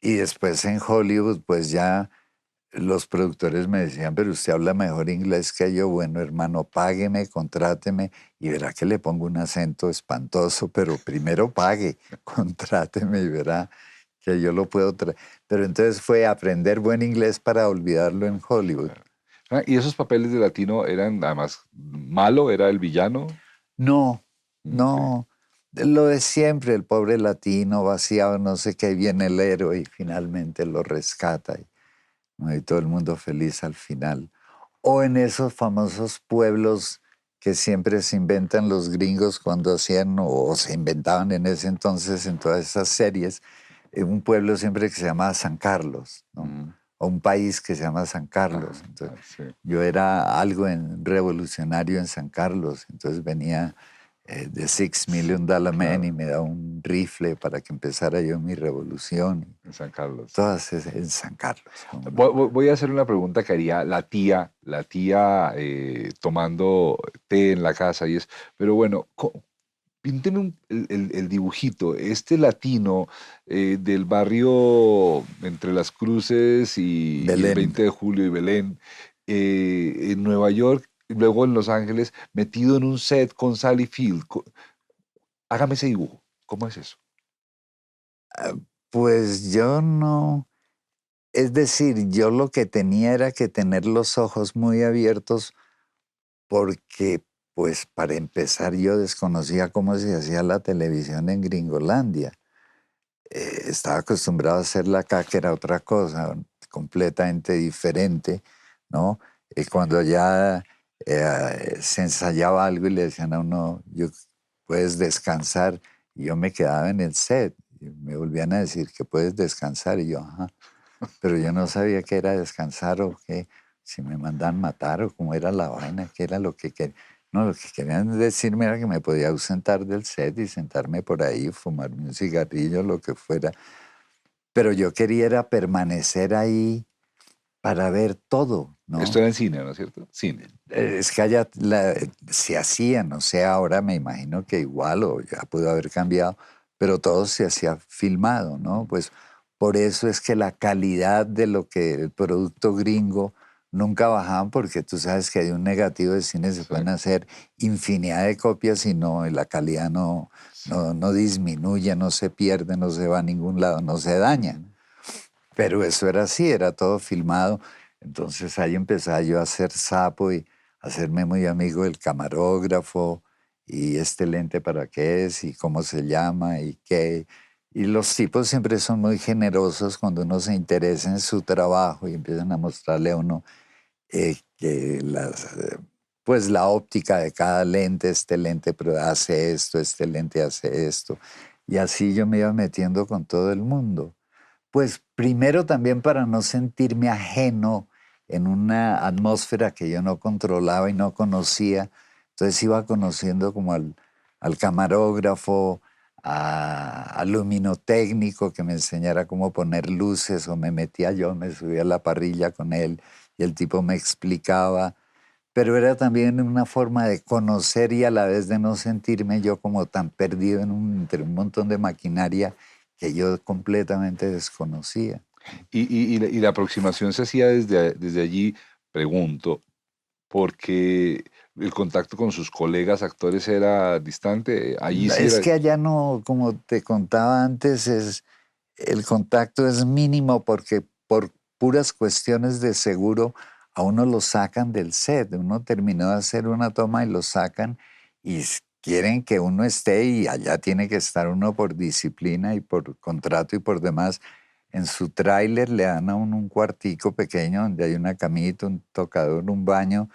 Y después en Hollywood pues ya los productores me decían, pero usted habla mejor inglés que yo. Bueno, hermano, págueme, contráteme y verá que le pongo un acento espantoso, pero primero pague, contráteme y verá que yo lo puedo traer. Pero entonces fue aprender buen inglés para olvidarlo en Hollywood. Frank, ¿y esos papeles de latino eran además malo? ¿Era el villano? No, Ok. no. Lo de siempre, el pobre latino vaciado, no sé qué, viene el héroe y finalmente lo rescata. ¿No? Y todo el mundo feliz al final. O en esos famosos pueblos que siempre se inventan los gringos cuando hacían o se inventaban en ese entonces en todas esas series, un pueblo siempre que se llama San Carlos, ¿no? Mm. O un país que se llama San Carlos. Entonces, Sí. yo era algo revolucionario en San Carlos, entonces venía de $6 Million Man claro. y me da un rifle para que empezara yo mi revolución. En San Carlos. Todas en San Carlos. ¿Cómo no? Voy a hacer una pregunta que haría la tía tomando té en la casa y es, pero bueno, pínteme el dibujito, este latino del barrio entre Las Cruces y el Belén. 20 de julio y Belén, en Nueva York, y luego en Los Ángeles, metido en un set con Sally Field. Hágame ese dibujo, ¿cómo es eso? Pues yo no, es decir, yo lo que tenía era que tener los ojos muy abiertos porque, pues para empezar, yo desconocía cómo se hacía la televisión en Gringolandia. Estaba acostumbrado a hacerla acá, que era otra cosa, completamente diferente, ¿no? Y cuando ya se ensayaba algo y le decían a uno, puedes descansar, y yo me quedaba en el set, y me volvían a decir que puedes descansar, y yo, ajá, pero yo no sabía qué era descansar o qué, si me mandaban matar o cómo era la vaina, qué era lo que querían. No, lo que querían decirme era que me podía ausentar del set y sentarme por ahí, fumarme un cigarrillo, lo que fuera. Pero yo quería era permanecer ahí para ver todo, Esto ¿no? era en cine, ¿no es cierto? Cine. Es que allá se hacía, no sé, ahora me imagino que igual o ya pudo haber cambiado, pero todo se hacía filmado, ¿no? Pues por eso es que la calidad de lo que el producto gringo nunca bajaban, porque tú sabes que de un negativo de cine se pueden hacer infinidad de copias y no, y la calidad no disminuye, no se pierde, no se va a ningún lado, no se daña. Pero eso era así, era todo filmado. Entonces ahí empezaba yo a hacer sapo y hacerme muy amigo del camarógrafo y este lente para qué es y cómo se llama y qué. Y los tipos siempre son muy generosos cuando uno se interesa en su trabajo y empiezan a mostrarle a uno que pues la óptica de cada lente, este lente hace esto, este lente hace esto. Y así yo me iba metiendo con todo el mundo. Pues primero también para no sentirme ajeno en una atmósfera que yo no controlaba y no conocía. Entonces iba conociendo como al camarógrafo, al luminotécnico que me enseñara cómo poner luces o me metía yo, me subía a la parrilla con él y el tipo me explicaba. Pero era también una forma de conocer y a la vez de no sentirme yo como tan perdido entre un montón de maquinaria que yo completamente desconocía. Y la aproximación se hacía desde allí, pregunto, porque el contacto con sus colegas actores era distante. Allí sí Es era. que allá no, como te contaba antes, el contacto es mínimo porque por puras cuestiones de seguro a uno lo sacan del set. Uno terminó de hacer una toma y lo sacan y quieren que uno esté y allá tiene que estar uno por disciplina y por contrato y por demás. En su tráiler le dan a uno un cuartico pequeño donde hay una camita, un tocador, un baño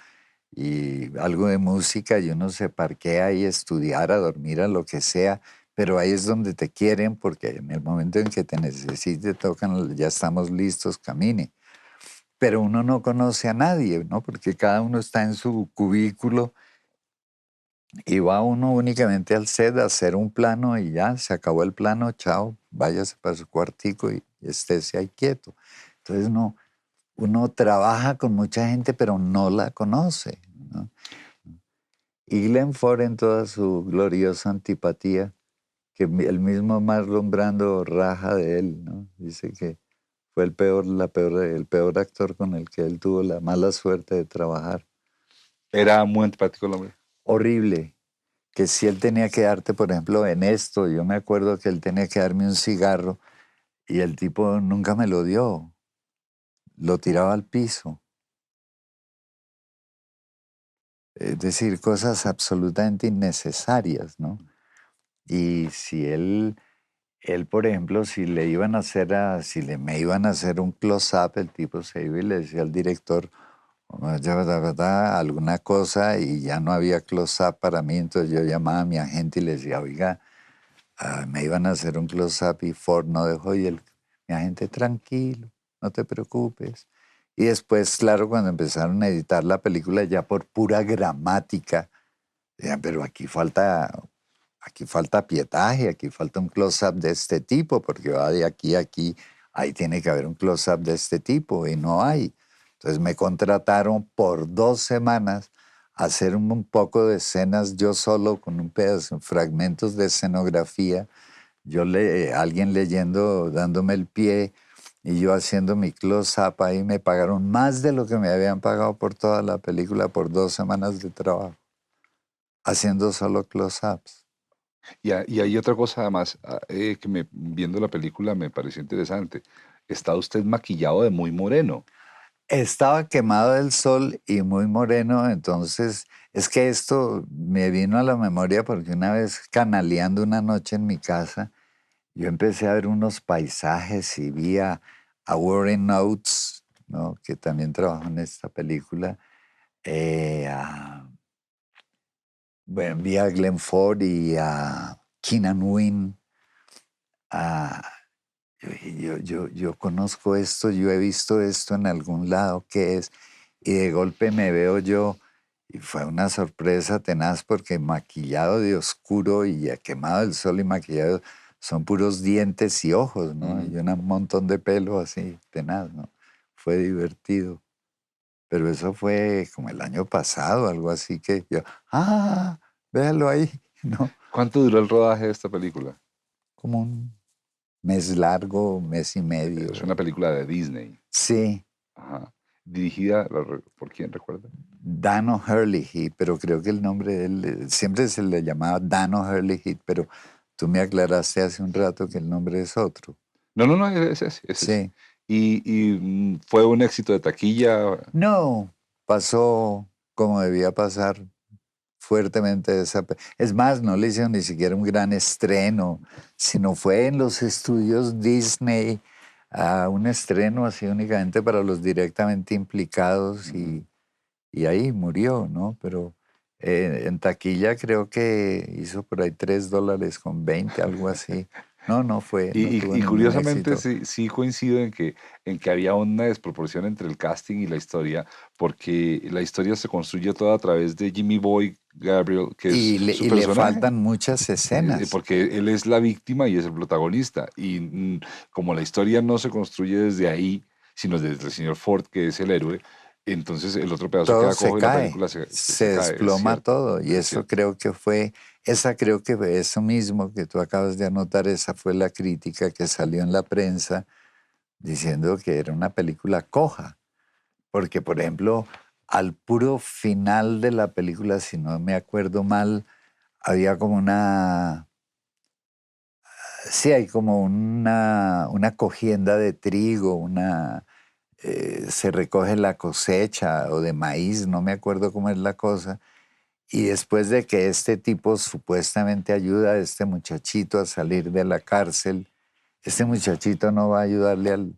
y algo de música y uno se parquea ahí a estudiar, a dormir, a lo que sea, pero ahí es donde te quieren porque en el momento en que te necesite tocan, ya estamos listos, camine. Pero uno no conoce a nadie, ¿no? Porque cada uno está en su cubículo y va uno únicamente al set a hacer un plano y ya, se acabó el plano, chao, váyase para su cuartico y estése ahí quieto. Entonces uno trabaja con mucha gente, pero no la conoce, ¿no? Y Glenn Ford en toda su gloriosa antipatía, que el mismo Marlon Brando raja de él, ¿no? Dice que fue el peor actor con el que él tuvo la mala suerte de trabajar. Era muy antipático el hombre. Horrible. Que si él tenía que darte, por ejemplo, en esto, yo me acuerdo que él tenía que darme un cigarro y el tipo nunca me lo dio, lo tiraba al piso. Es decir, cosas absolutamente innecesarias, ¿no? Y si él, por ejemplo, si le iban a hacer me iban a hacer un close-up, el tipo se iba y le decía al director, alguna cosa y ya no había close-up para mí, entonces yo llamaba a mi agente y le decía, oiga, me iban a hacer un close-up y Ford no dejó y mi agente, tranquilo, no te preocupes. Y después, claro, cuando empezaron a editar la película ya por pura gramática, decían, pero aquí falta pietaje, aquí falta un close-up de este tipo, porque va de aquí a aquí, ahí tiene que haber un close-up de este tipo y no hay. Entonces me contrataron por 2 semanas a hacer un poco de escenas yo solo con un pedazo, fragmentos de escenografía, alguien leyendo, dándome el pie y yo haciendo mi close-up ahí. Me pagaron más de lo que me habían pagado por toda la película por 2 semanas de trabajo, haciendo solo close-ups. Y hay otra cosa además viendo la película me pareció interesante. Está usted maquillado de muy moreno. Estaba quemado del sol y muy moreno, entonces es que esto me vino a la memoria porque una vez canaleando una noche en mi casa, yo empecé a ver unos paisajes y vi a Warren Oates, ¿no? Que también trabajó en esta película. Bueno, vi a Glenn Ford y a Keenan Wynn. Yo dije, yo conozco esto, yo he visto esto en algún lado, ¿qué es? Y de golpe me veo yo, y fue una sorpresa tenaz porque maquillado de oscuro y ya quemado el sol y maquillado son puros dientes y ojos, ¿no? Y un montón de pelo así, tenaz, ¿no? Fue divertido. Pero eso fue como el año pasado, algo así que yo, véalo ahí, ¿no? ¿Cuánto duró el rodaje de esta película? Como un mes largo, mes y medio. Es una película de Disney. Sí. Ajá. Dirigida, ¿por quién recuerda? Dan O'Herlihy, pero creo que el nombre de él siempre se le llamaba Dan O'Herlihy, pero tú me aclaraste hace un rato que el nombre es otro. No, ese. Sí. Y fue un éxito de taquilla. No, pasó como debía pasar fuertemente. Es más, no le hicieron ni siquiera un gran estreno, sino fue en los estudios Disney, un estreno así únicamente para los directamente implicados y ahí murió, ¿no? Pero en taquilla creo que hizo por ahí $3.20, algo así. No fue, no tuvo Y ningún curiosamente éxito. sí coincido en que había una desproporción entre el casting y la historia, porque la historia se construye toda a través de Jimmy Boy Gabriel, que es su Y le personaje, faltan muchas escenas. porque él es la víctima y es el protagonista. Y como la historia no se construye desde ahí, sino desde el señor Ford, que es el héroe, entonces el otro pedazo Todo queda se cojo y la cae, película se se cae, es desploma cierto, todo. Y es eso cierto. creo que fue, eso mismo que tú acabas de anotar, esa fue la crítica que salió en la prensa diciendo que era una película coja. Porque, por ejemplo, al puro final de la película, si no me acuerdo mal, había como sí, hay como una cogienda de trigo, se recoge la cosecha o de maíz, no me acuerdo cómo es la cosa. Y después de que este tipo supuestamente ayuda a este muchachito a salir de la cárcel, este muchachito no va a ayudarle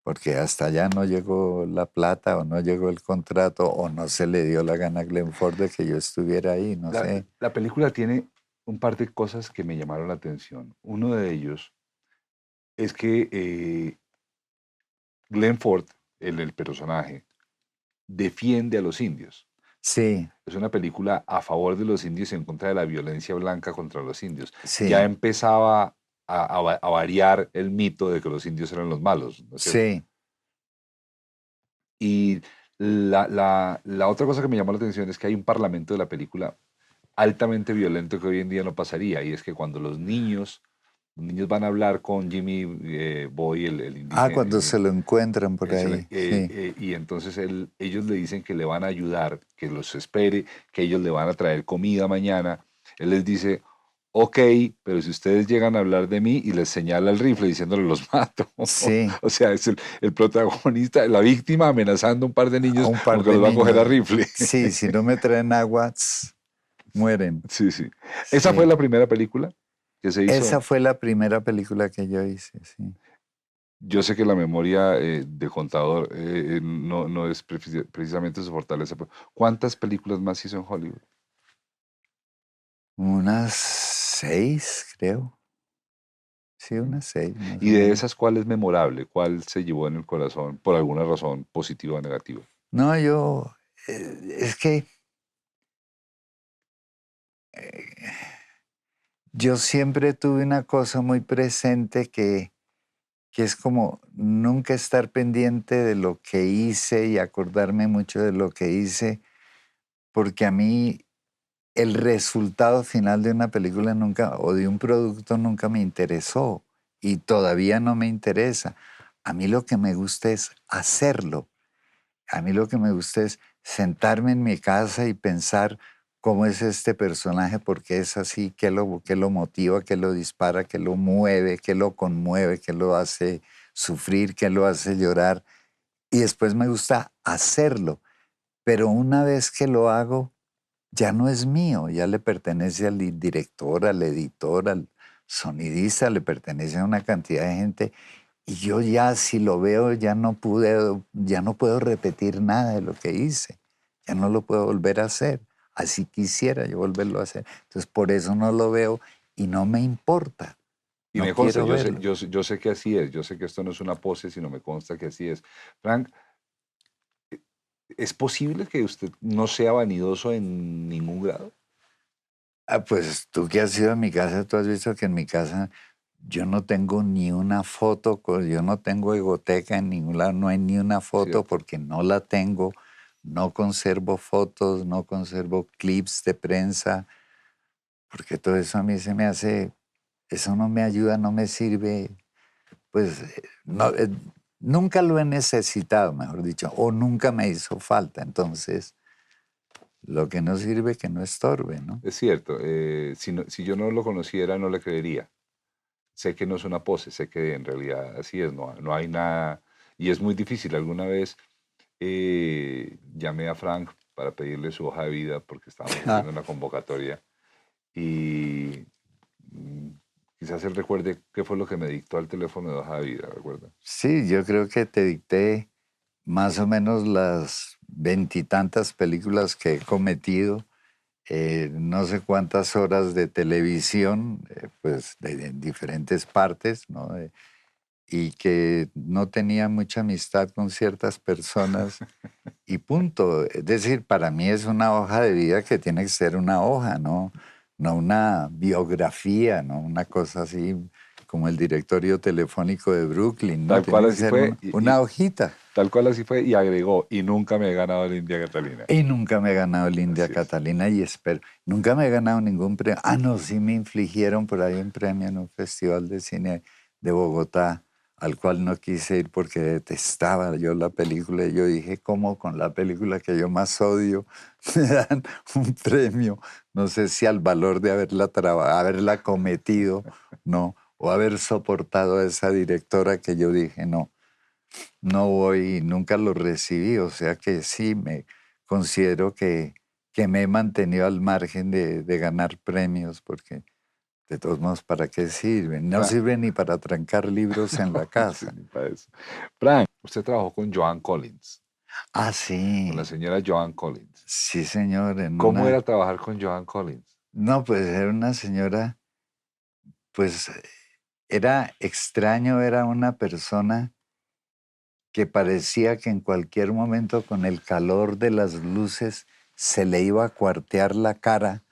porque hasta allá no llegó la plata o no llegó el contrato o no se le dio la gana a Glenn Ford de que yo estuviera ahí, no sé. La película tiene un par de cosas que me llamaron la atención. Uno de ellos es que Glenn Ford, el personaje, defiende a los indios. Sí, Es una película a favor de los indios y en contra de la violencia blanca contra los indios. Ya sí, empezaba a variar el mito de que los indios eran los malos, ¿no es cierto? sí, Y la otra cosa que me llamó la atención es que hay un parlamento de la película altamente violento que hoy en día no pasaría, y es que cuando los niños van a hablar con Jimmy Boy, el cuando indígena, se lo encuentran por ahí, sí, y entonces ellos le dicen que le van a ayudar, que los espere, que ellos le van a traer comida mañana. Él les dice, ok, pero si ustedes llegan a hablar de mí y les señala el rifle diciéndole los mato. sí, O sea, es el protagonista, la víctima amenazando a un par de a niños un con par que de los va a coger a niños. rifle. Sí, si no me traen agua, mueren. Sí, sí. Esa fue Sí. la primera película que se Esa hizo. fue la primera película que yo hice, sí. Yo sé que la memoria de contador no es precisamente su fortaleza, pero ¿cuántas películas más hizo en Hollywood? Unas 6, creo. Sí, unas 6, más o Y de menos. esas, ¿cuál es memorable? ¿Cuál se llevó en el corazón por alguna razón positiva o negativa? No, es que yo siempre tuve una cosa muy presente que es como nunca estar pendiente de lo que hice y acordarme mucho de lo que hice, porque a mí el resultado final de una película nunca, o de un producto nunca me interesó y todavía no me interesa. A mí lo que me gusta es hacerlo. A mí lo que me gusta es sentarme en mi casa y pensar cómo es este personaje, por qué es así, qué lo motiva, qué lo dispara, qué lo mueve, qué lo conmueve, qué lo hace sufrir, qué lo hace llorar. Y después me gusta hacerlo. Pero una vez que lo hago, ya no es mío, ya le pertenece al director, al editor, al sonidista, le pertenece a una cantidad de gente. Y yo ya si lo veo ya no puedo repetir nada de lo que hice, ya no lo puedo volver a hacer. Así quisiera yo volverlo a hacer. Entonces por eso no lo veo y no me importa, Y no me consta, quiero verlo. yo sé que así es, yo sé que esto no es una pose, sino me consta que así es. Frank, ¿es posible que usted no sea vanidoso en ningún grado? Ah, pues tú que has ido a mi casa, tú has visto que en mi casa yo no tengo ni una foto, yo no tengo egoteca en ningún lado, no hay ni una foto ¿Cierto? porque no la tengo, no conservo fotos, no conservo clips de prensa, porque todo eso a mí se me hace, eso no me ayuda, no me sirve, pues no, nunca lo he necesitado, mejor dicho, o nunca me hizo falta, entonces lo que no sirve que no estorbe, ¿no? Es cierto, si yo no lo conociera, no le creería. Sé que no es una pose, sé que en realidad así es, no hay nada, y es muy difícil. Alguna vez llamé a Frank para pedirle su hoja de vida porque estábamos haciendo una convocatoria y mm, quizás él recuerde qué fue lo que me dictó al teléfono de hoja de vida, ¿recuerda? Sí, yo creo que te dicté más o menos las veintitantas películas que he cometido, no sé cuántas horas de televisión, pues de diferentes partes, ¿no? Y que no tenía mucha amistad con ciertas personas y punto. Es decir, para mí es una hoja de vida que tiene que ser una hoja, ¿no? No una biografía, ¿no? Una cosa así como el directorio telefónico de Brooklyn, ¿no? Tal Tiene cual que así ser fue, una hojita. tal cual así fue, y agregó, y nunca me he ganado la India Catalina. Y nunca me he ganado el India Así es. Catalina y espero. Nunca me he ganado ningún premio. Ah, no, sí me infligieron por ahí un premio en un festival de cine de Bogotá, al cual no quise ir porque detestaba yo la película. Y yo dije, ¿cómo con la película que yo más odio me dan un premio? No sé si al valor de haberla cometido, no, o haber soportado a esa directora que yo dije, no. No voy, nunca lo recibí, o sea que sí, me considero que me he mantenido al margen de ganar premios, porque de todos modos, ¿para qué sirven? No Fra- sirven ni para trancar libros en la no, sí, casa. ni para eso. Frank, usted trabajó con Joan Collins, Ah, con la sí, señora Joan Collins. sí, señor, en ¿Cómo era una... trabajar con Joan Collins? No, pues era una señora, pues era extraño, era una persona que parecía que en cualquier momento con el calor de las luces se le iba a cuartear la cara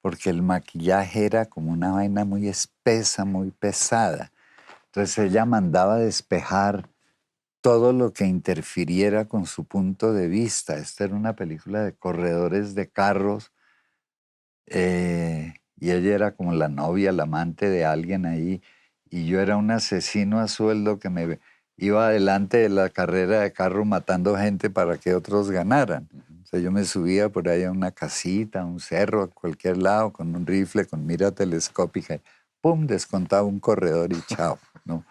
porque el maquillaje era como una vaina muy espesa, muy pesada. Entonces ella mandaba despejar todo lo que interfiriera con su punto de vista. Esta era una película de corredores de carros y ella era como la novia, la amante de alguien ahí y yo era un asesino a sueldo que me iba adelante de la carrera de carro matando gente para que otros ganaran. O sea, yo me subía por ahí a una casita, a un cerro, a cualquier lado, con un rifle, con mira telescópica, y ¡pum!, descontaba un corredor y chao, ¿no?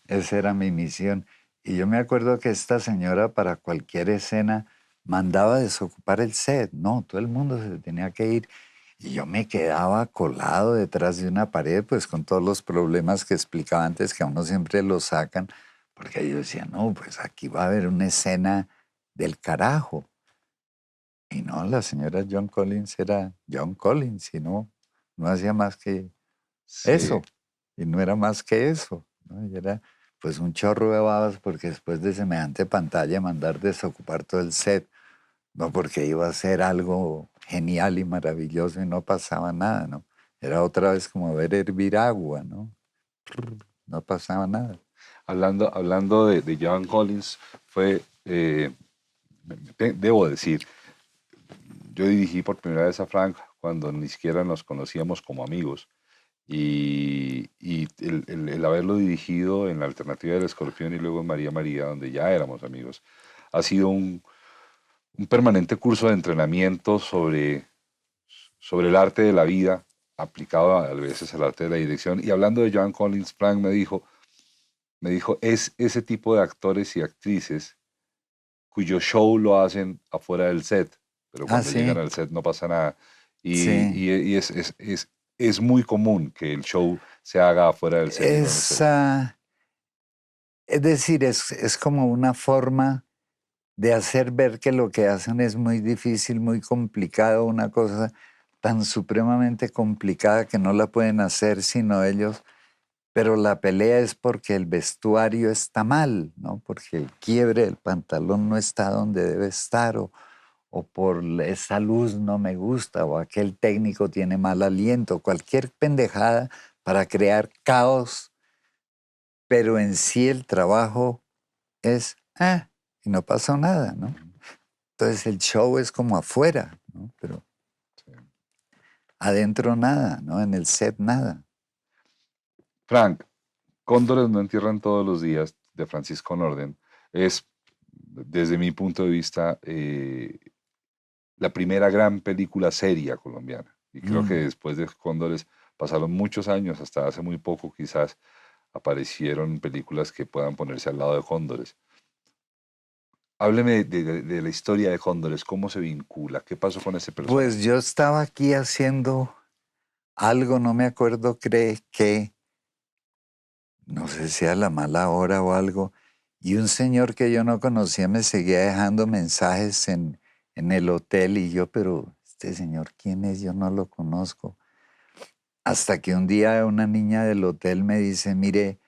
Esa era mi misión. Y yo me acuerdo que esta señora para cualquier escena mandaba desocupar el set. No, todo el mundo se tenía que ir. Y yo me quedaba colado detrás de una pared, pues con todos los problemas que explicaba antes, que a uno siempre lo sacan, Porque yo decía, no, pues aquí va a haber una escena del carajo. Y no, la señora John Collins era John Collins y no hacía más que Sí. eso. Y no era más que eso, ¿no? Y era pues un chorro de babas porque después de semejante pantalla mandar desocupar todo el set, no porque iba a ser algo genial y maravilloso y no pasaba nada, ¿no? Era otra vez como ver hervir agua, ¿no? No pasaba nada. Hablando de John Collins, fue, debo decir, yo dirigí por primera vez a Frank cuando ni siquiera nos conocíamos como amigos. Y el haberlo dirigido en la alternativa del Escorpión y luego en María María, donde ya éramos amigos, ha sido un permanente curso de entrenamiento sobre el arte de la vida, aplicado a veces al arte de la dirección. Y hablando de Joan Collins, Frank me dijo, es ese tipo de actores y actrices cuyo show lo hacen afuera del set, pero Ah, cuando llegan sí, al set no pasa nada. Y, sí. y es muy común que el show se haga afuera del set y no en el set. Es decir, es como una forma de hacer ver que lo que hacen es muy difícil, muy complicado, una cosa tan supremamente complicada que no la pueden hacer sino ellos, pero la pelea es porque el vestuario está mal, ¿no? Porque el quiebre del pantalón no está donde debe estar, o por esa luz no me gusta, o aquel técnico tiene mal aliento, cualquier pendejada para crear caos, pero en sí el trabajo es, y no pasó nada, ¿no? Entonces el show es como afuera, ¿no? Pero Sí. adentro nada, ¿no? En el set nada. Frank, Cóndores no entierran todos los días, de Francisco Norden, es, desde mi punto de vista, la primera gran película seria colombiana. Y creo que Mm. después de Cóndores pasaron muchos años, hasta hace muy poco quizás aparecieron películas que puedan ponerse al lado de Cóndores. Hábleme de la historia de Cóndores, cómo se vincula, qué pasó con ese Pues personaje. yo estaba aquí haciendo algo, no me acuerdo, cree que, no sé si a la mala hora o algo, y un señor que yo no conocía me seguía dejando mensajes en el hotel y yo, pero este señor, ¿quién es? Yo no lo conozco. Hasta que un día una niña del hotel me dice, mire,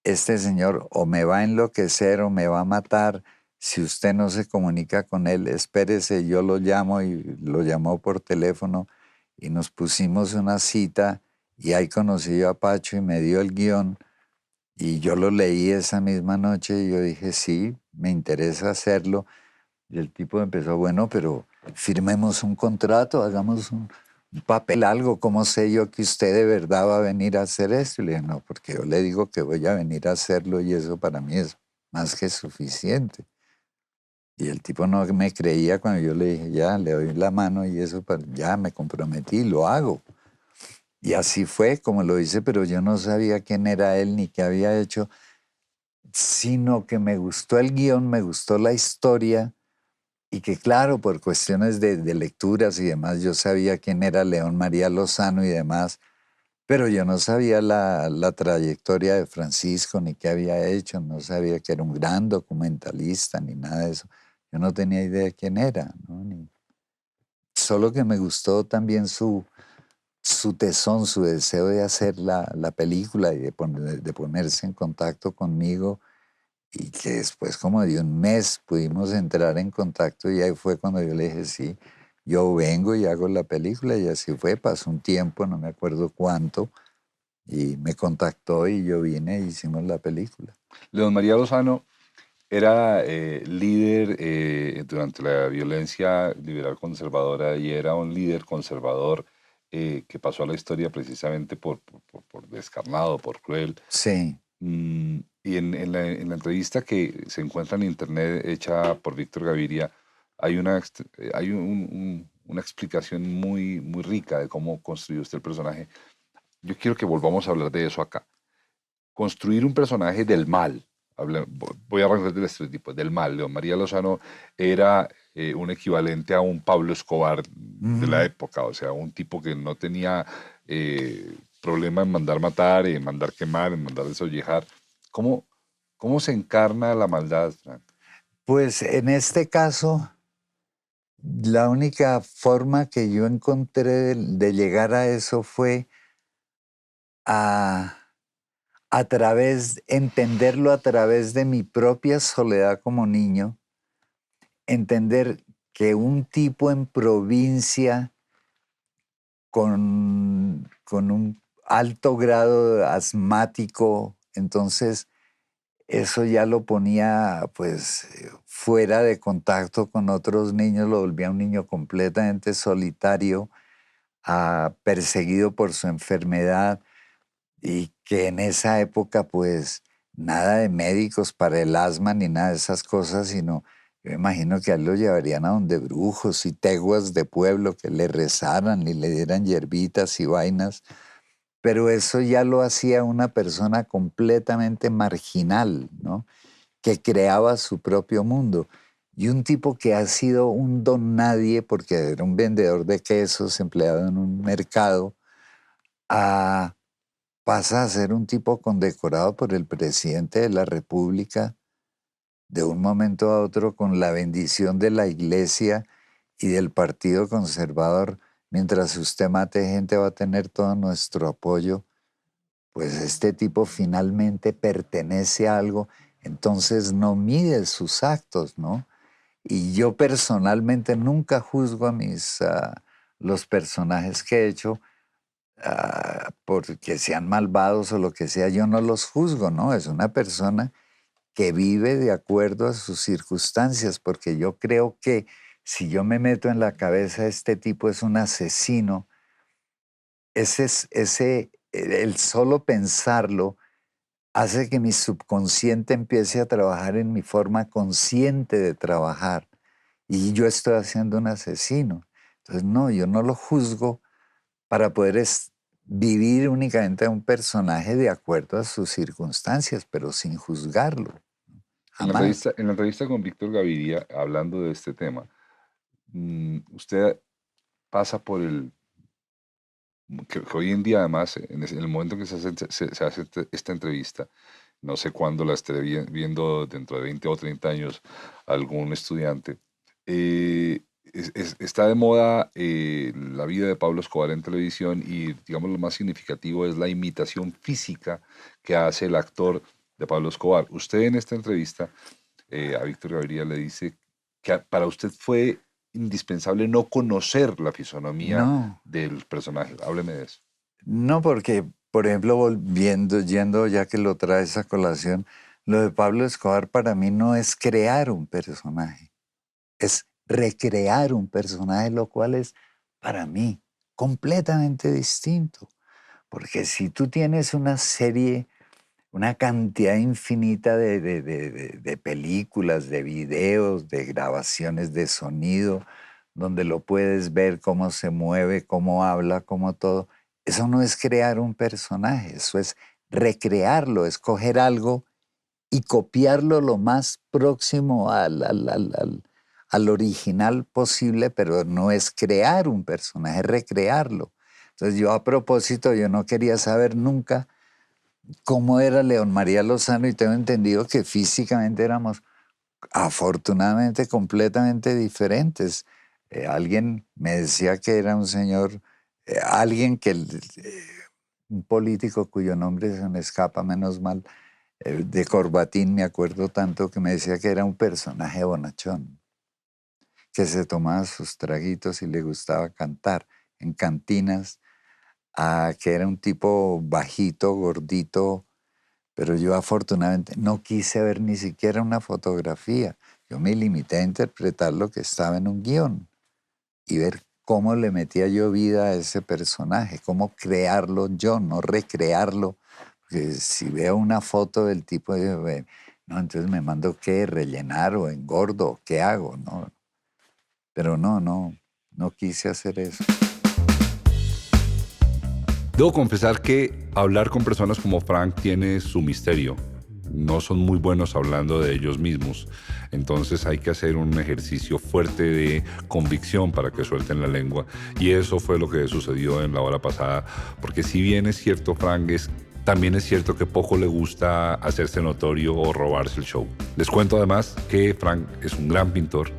este señor o me va a enloquecer o me va a matar. Si usted no se comunica con él, espérese, yo lo llamo y lo llamó por teléfono y nos pusimos una cita y ahí conocí yo a Pacho y me dio el guión y yo lo leí esa misma noche y yo dije, sí, me interesa hacerlo. Y el tipo empezó, bueno, pero firmemos un contrato, hagamos un papel, algo, ¿cómo sé yo que usted de verdad va a venir a hacer esto? Y le dije, no, porque yo le digo que voy a venir a hacerlo y eso para mí es más que suficiente. Y el tipo no me creía cuando yo le dije, ya, le doy la mano y eso, ya me comprometí, lo hago. Y así fue como lo hice, pero yo no sabía quién era él ni qué había hecho, sino que me gustó el guión, me gustó la historia. Y que claro, por cuestiones de lecturas y demás, yo sabía quién era León María Lozano y demás, pero yo no sabía la trayectoria de Francisco ni qué había hecho, no sabía que era un gran documentalista ni nada de eso. Yo no tenía idea de quién era, ¿no? Solo que me gustó también su tesón, su deseo de hacer la película y de ponerse en contacto conmigo y que después como de un mes pudimos entrar en contacto y ahí fue cuando yo le dije, sí, yo vengo y hago la película y así fue, pasó un tiempo, no me acuerdo cuánto, y me contactó y yo vine e hicimos la película. León María Lozano era líder durante la violencia liberal conservadora y era un líder conservador que pasó a la historia precisamente por descarnado, por cruel. Sí, Y en la entrevista que se encuentra en internet hecha por Víctor Gaviria, hay una explicación muy, muy rica de cómo construyó usted el personaje. Yo quiero que volvamos a hablar de eso acá. Construir un personaje del mal, voy a arrancar del estereotipo, del mal. León María Lozano era un equivalente a un Pablo Escobar de la ujú, época, o sea, un tipo que no tenía problema en mandar matar, en mandar quemar, en mandar desollejar. ¿Cómo, ¿Cómo se encarna la maldad, Frank? Pues en este caso, la única forma que yo encontré de llegar a eso fue a, entenderlo a través de mi propia soledad como niño, entender que un tipo en provincia con un alto grado asmático, entonces eso ya lo ponía pues fuera de contacto con otros niños, lo volvía un niño completamente solitario, perseguido por su enfermedad, y que en esa época pues nada de médicos para el asma ni nada de esas cosas, sino yo imagino que a él lo llevarían a donde brujos y teguas de pueblo que le rezaran y le dieran hierbitas y vainas, pero eso ya lo hacía una persona completamente marginal, ¿no? Que creaba su propio mundo. Y un tipo que ha sido un don nadie, porque era un vendedor de quesos empleado en un mercado, pasa a ser un tipo condecorado por el presidente de la República de un momento a otro con la bendición de la Iglesia y del Partido Conservador. Mientras usted mate gente va a tener todo nuestro apoyo. Pues este tipo finalmente pertenece a algo, entonces no mide sus actos, ¿no? Y yo personalmente nunca juzgo a los personajes que he hecho porque sean malvados o lo que sea, yo no los juzgo, ¿no? Es una persona que vive de acuerdo a sus circunstancias, porque yo creo que si yo me meto en la cabeza este tipo es un asesino, el solo pensarlo hace que mi subconsciente empiece a trabajar en mi forma consciente de trabajar. Y yo estoy haciendo un asesino. Entonces, no, yo no lo juzgo para poder vivir únicamente a un personaje de acuerdo a sus circunstancias, pero sin juzgarlo. Jamás. En la entrevista con Víctor Gaviria, hablando de este tema, usted pasa por que hoy en día además, en el momento en que se hace esta entrevista, no sé cuándo la estaré viendo dentro de 20 o 30 años algún estudiante, está de moda la vida de Pablo Escobar en televisión y digamos lo más significativo es la imitación física que hace el actor de Pablo Escobar. Usted en esta entrevista a Víctor Gaviria le dice que para usted fue indispensable no conocer la fisonomía del personaje. Hábleme de eso. No, porque, por ejemplo, yendo ya que lo traes a colación, lo de Pablo Escobar para mí no es crear un personaje, es recrear un personaje, lo cual es para mí completamente distinto. Porque si tú tienes una serie, una cantidad infinita de películas, de videos, de grabaciones de sonido, donde lo puedes ver cómo se mueve, cómo habla, cómo todo. Eso no es crear un personaje, eso es recrearlo, es coger algo y copiarlo lo más próximo al original posible, pero no es crear un personaje, es recrearlo. Entonces yo a propósito, yo no quería saber nunca cómo era León María Lozano y tengo entendido que físicamente éramos afortunadamente completamente diferentes. Alguien me decía que era un señor, un político cuyo nombre se me escapa, menos mal, de corbatín, me acuerdo tanto, que me decía que era un personaje bonachón, que se tomaba sus traguitos y le gustaba cantar en cantinas, que era un tipo bajito, gordito, pero yo afortunadamente no quise ver ni siquiera una fotografía. Yo me limité a interpretar lo que estaba en un guión y ver cómo le metía yo vida a ese personaje, cómo crearlo yo, no recrearlo. Porque si veo una foto del tipo, digo, no, entonces me mando qué, rellenar o engordo, ¿qué hago? No. Pero no quise hacer eso. Debo confesar que hablar con personas como Frank tiene su misterio. No son muy buenos hablando de ellos mismos. Entonces hay que hacer un ejercicio fuerte de convicción para que suelten la lengua. Y eso fue lo que sucedió en la hora pasada. Porque si bien es cierto, Frank es también es cierto que poco le gusta hacerse notorio o robarse el show. Les cuento además que Frank es un gran pintor.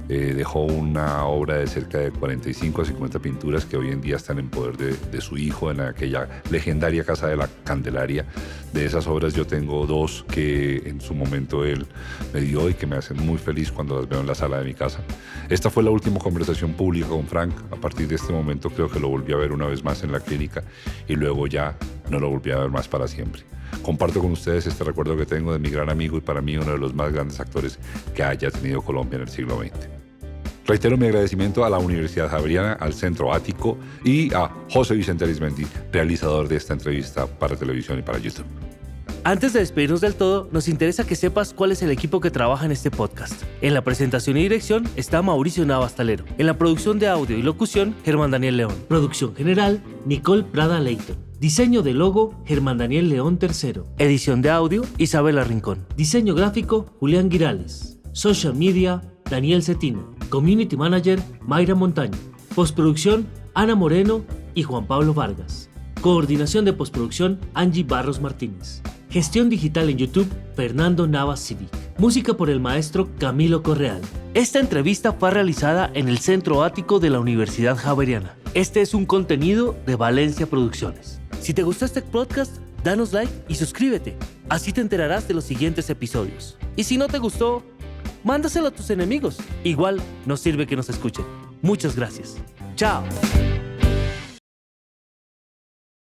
Dejó una obra de cerca de 45 a 50 pinturas que hoy en día están en poder de su hijo en aquella legendaria Casa de la Candelaria. De esas obras yo tengo 2 que en su momento él me dio y que me hacen muy feliz cuando las veo en la sala de mi casa. Esta fue la última conversación pública con Frank. A partir de este momento creo que lo volví a ver una vez más en la clínica y luego ya no lo volví a ver más para siempre. Comparto con ustedes este recuerdo que tengo de mi gran amigo y para mí uno de los más grandes actores que haya tenido Colombia en el siglo XX. Reitero mi agradecimiento a la Universidad Javeriana, al Centro Ático y a José Vicente Arizmendi, realizador de esta entrevista para televisión y para YouTube. Antes de despedirnos del todo, nos interesa que sepas cuál es el equipo que trabaja en este podcast. En la presentación y dirección está Mauricio Navas Talero. En la producción de audio y locución, Germán Daniel León. Producción general, Nicole Prada Leighton. Diseño de logo, Germán Daniel León III. Edición de audio, Isabela Rincón. Diseño gráfico, Julián Girales. Social media, Daniel Cetino. Community Manager, Mayra Montaño. Postproducción, Ana Moreno y Juan Pablo Vargas. Coordinación de postproducción, Angie Barros Martínez. Gestión digital en YouTube, Fernando Navas Civic. Música por el maestro Camilo Correal. Esta entrevista fue realizada en el Centro Ático de la Universidad Javeriana. Este es un contenido de Valencia Producciones. Si te gustó este podcast, danos like y suscríbete. Así te enterarás de los siguientes episodios. Y si no te gustó, mándaselo a tus enemigos. Igual nos sirve que nos escuchen. Muchas gracias. Chao.